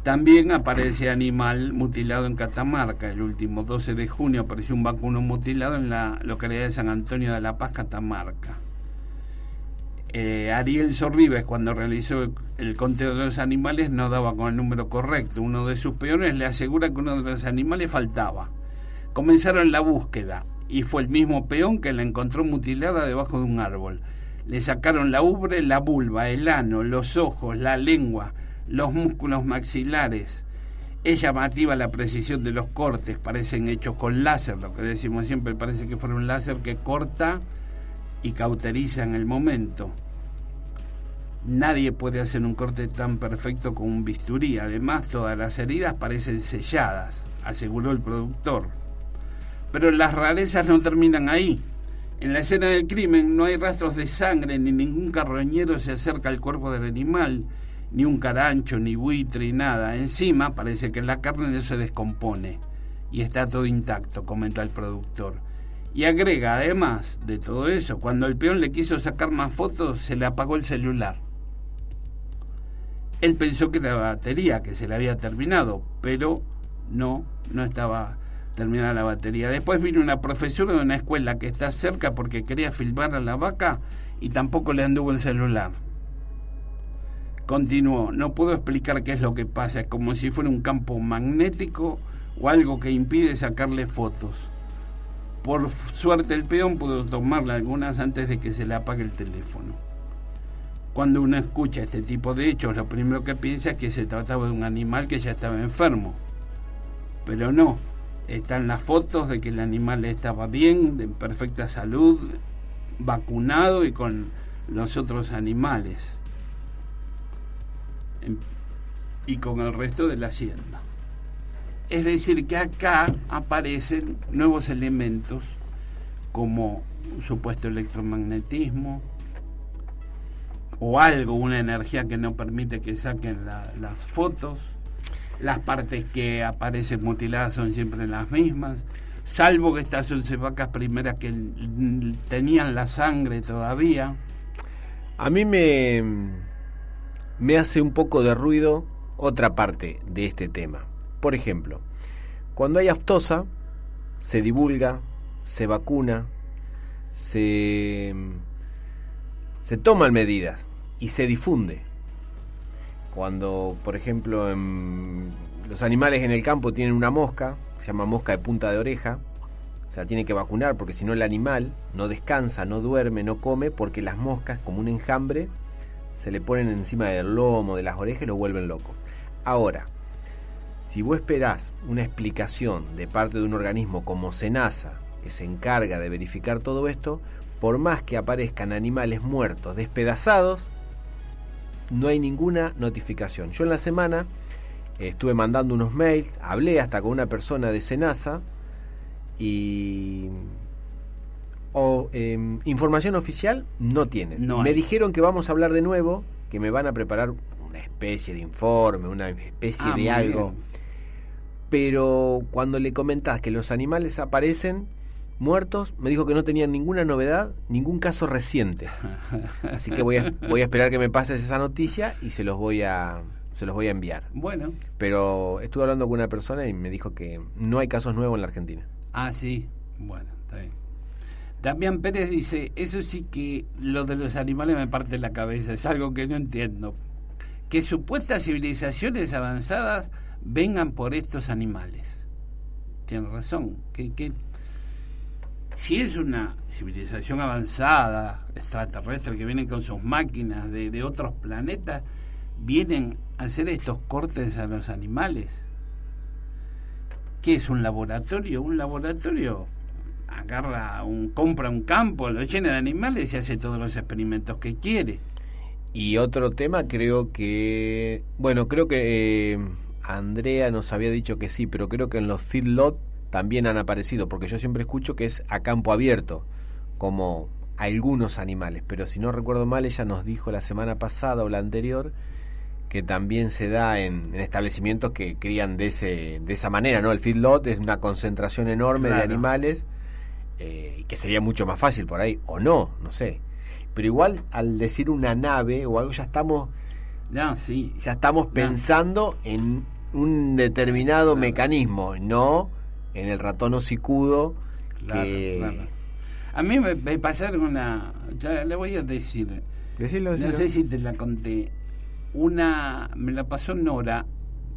También aparece animal mutilado en Catamarca. El último 12 de junio apareció un vacuno mutilado en la localidad de San Antonio de la Paz, Catamarca. Ariel Sorribes, cuando realizó el conteo de los animales, no daba con el número correcto. Uno de sus peones le asegura que uno de los animales faltaba. Comenzaron la búsqueda y fue el mismo peón que la encontró mutilada debajo de un árbol. Le sacaron la ubre, la vulva, el ano, los ojos, la lengua, los músculos maxilares. Es llamativa la precisión de los cortes, parecen hechos con láser, lo que decimos siempre, parece que fuera un láser que corta y cauteriza en el momento. Nadie puede hacer un corte tan perfecto con un bisturí. Además, todas las heridas parecen selladas, aseguró el productor. Pero las rarezas no terminan ahí. En la escena del crimen no hay rastros de sangre, ni ningún carroñero se acerca al cuerpo del animal, ni un carancho, ni buitre, ni nada. Encima parece que la carne no se descompone y está todo intacto, comenta el productor. Y agrega, además de todo eso, cuando el peón le quiso sacar más fotos, se le apagó el celular. Él pensó que la batería, que se le había terminado, pero no estaba terminada la batería. Después vino una profesora de una escuela que está cerca porque quería filmar a la vaca y tampoco le anduvo el celular. Continuó, no puedo explicar qué es lo que pasa, es como si fuera un campo magnético o algo que impide sacarle fotos. Por suerte el peón pudo tomarle algunas antes de que se le apague el teléfono. Cuando uno escucha este tipo de hechos, lo primero que piensa es que se trataba de un animal que ya estaba enfermo. Pero no, están las fotos de que el animal estaba bien, de perfecta salud, vacunado y con los otros animales. Y con el resto de la hacienda. Es decir, que acá aparecen nuevos elementos como un supuesto electromagnetismo o algo, una energía que no permite que saquen las fotos. Las partes que aparecen mutiladas son siempre las mismas, salvo que estas 11 vacas primeras que tenían la sangre todavía. A mí me hace un poco de ruido otra parte de este tema. Por ejemplo, cuando hay aftosa, se divulga, se vacuna, se toman medidas y se difunde. Cuando, por ejemplo, los animales en el campo tienen una mosca, se llama mosca de punta de oreja, se la tiene que vacunar porque si no el animal no descansa, no duerme, no come, porque las moscas, como un enjambre, se le ponen encima del lomo, de las orejas y lo vuelven loco. Ahora, si vos esperás una explicación de parte de un organismo como SENASA, que se encarga de verificar todo esto, por más que aparezcan animales muertos, despedazados, no hay ninguna notificación. Yo en la semana estuve mandando unos mails, hablé hasta con una persona de SENASA y información oficial no tienen. Me dijeron que vamos a hablar de nuevo, que me van a preparar una especie de informe, una especie de algo. Bien. Pero cuando le comentás que los animales aparecen muertos, me dijo que no tenían ninguna novedad, ningún caso reciente. Así que voy a esperar que me pases esa noticia y se los voy a enviar. Bueno. Pero estuve hablando con una persona y me dijo que no hay casos nuevos en la Argentina. Ah, sí. Bueno, está bien. Damián Pérez dice, eso sí que lo de los animales me parte la cabeza, es algo que no entiendo. Que supuestas civilizaciones avanzadas vengan por estos animales. Tiene razón, que si es una civilización avanzada, extraterrestre, que vienen con sus máquinas de otros planetas, vienen a hacer estos cortes a los animales. ¿Qué es un laboratorio? Un laboratorio compra un campo, lo llena de animales y hace todos los experimentos que quiere. Y otro tema, creo que Andrea nos había dicho que sí, pero creo que en los feedlot también han aparecido, porque yo siempre escucho que es a campo abierto, como algunos animales, pero si no recuerdo mal, ella nos dijo la semana pasada o la anterior que también se da en establecimientos que crían de esa manera, ¿no? El feedlot es una concentración enorme de animales, que sería mucho más fácil por ahí, o no sé. Pero igual al decir una nave o algo ya estamos pensando en un determinado mecanismo, no en el ratón hocicudo. Claro. A mí me pasaron ya le voy a decir, Decilo. No sé si te la conté, me la pasó Nora,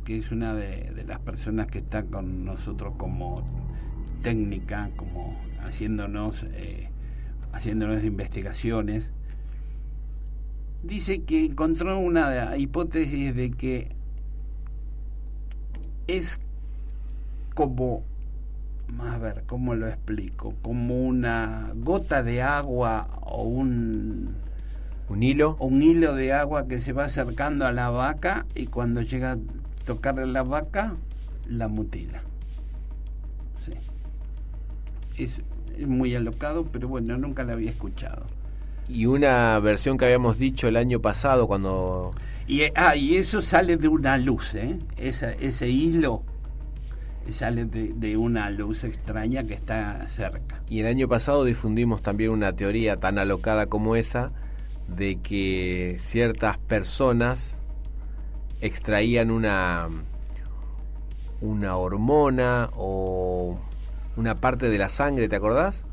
que es una de las personas que está con nosotros como técnica, como haciéndonos investigaciones. Dice que encontró una hipótesis de que es como, a ver, ¿cómo lo explico? Como una gota de agua o un hilo de agua que se va acercando a la vaca, y cuando llega a tocar a la vaca la mutila. Sí. Es muy alocado, pero bueno, nunca la había escuchado. Y una versión que habíamos dicho el año pasado cuando... Y eso sale de una luz, ese hilo sale de una luz extraña que está cerca. Y el año pasado difundimos también una teoría tan alocada como esa, de que ciertas personas extraían una hormona o una parte de la sangre, ¿te acordás?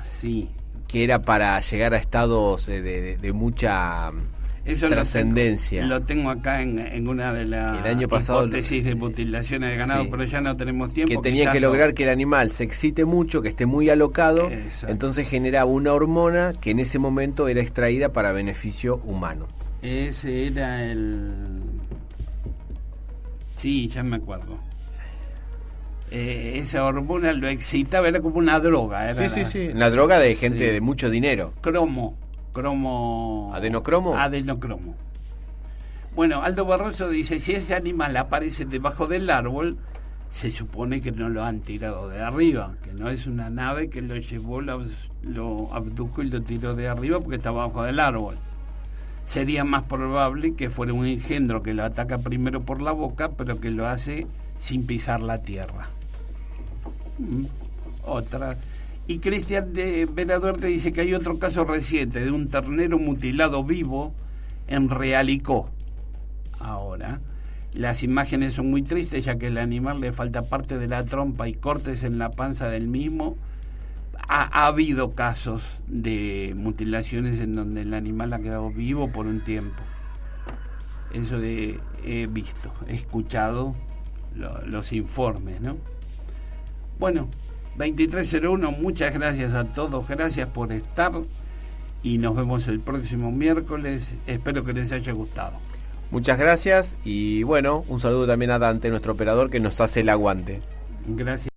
Sí. Que era para llegar a estados de mucha trascendencia. Lo tengo acá en una de las hipótesis de mutilaciones de ganado, sí, pero ya no tenemos tiempo. Que tenía que lograr que el animal se excite mucho, que esté muy alocado. Exacto. Entonces generaba una hormona que en ese momento era extraída para beneficio humano. Ese era Sí, ya me acuerdo. Esa hormona lo excitaba, era como una droga. Sí, la droga de gente de mucho dinero. Adenocromo. Bueno, Aldo Barroso dice, si ese animal aparece debajo del árbol, se supone que no lo han tirado de arriba, que no es una nave que lo llevó, lo abdujo y lo tiró de arriba porque está abajo del árbol. Sería más probable que fuera un engendro que lo ataca primero por la boca, pero que lo hace sin pisar la tierra. Otra. Y Cristian de Vera Duarte dice que hay otro caso reciente de un ternero mutilado vivo en Realicó. Ahora, las imágenes son muy tristes, ya que al animal le falta parte de la trompa y cortes en la panza del mismo. Ha habido casos de mutilaciones en donde el animal ha quedado vivo por un tiempo. Eso he visto, he escuchado los informes, ¿no? Bueno, 2301, muchas gracias a todos, gracias por estar y nos vemos el próximo miércoles. Espero que les haya gustado. Muchas gracias y bueno, un saludo también a Dante, nuestro operador, que nos hace el aguante. Gracias.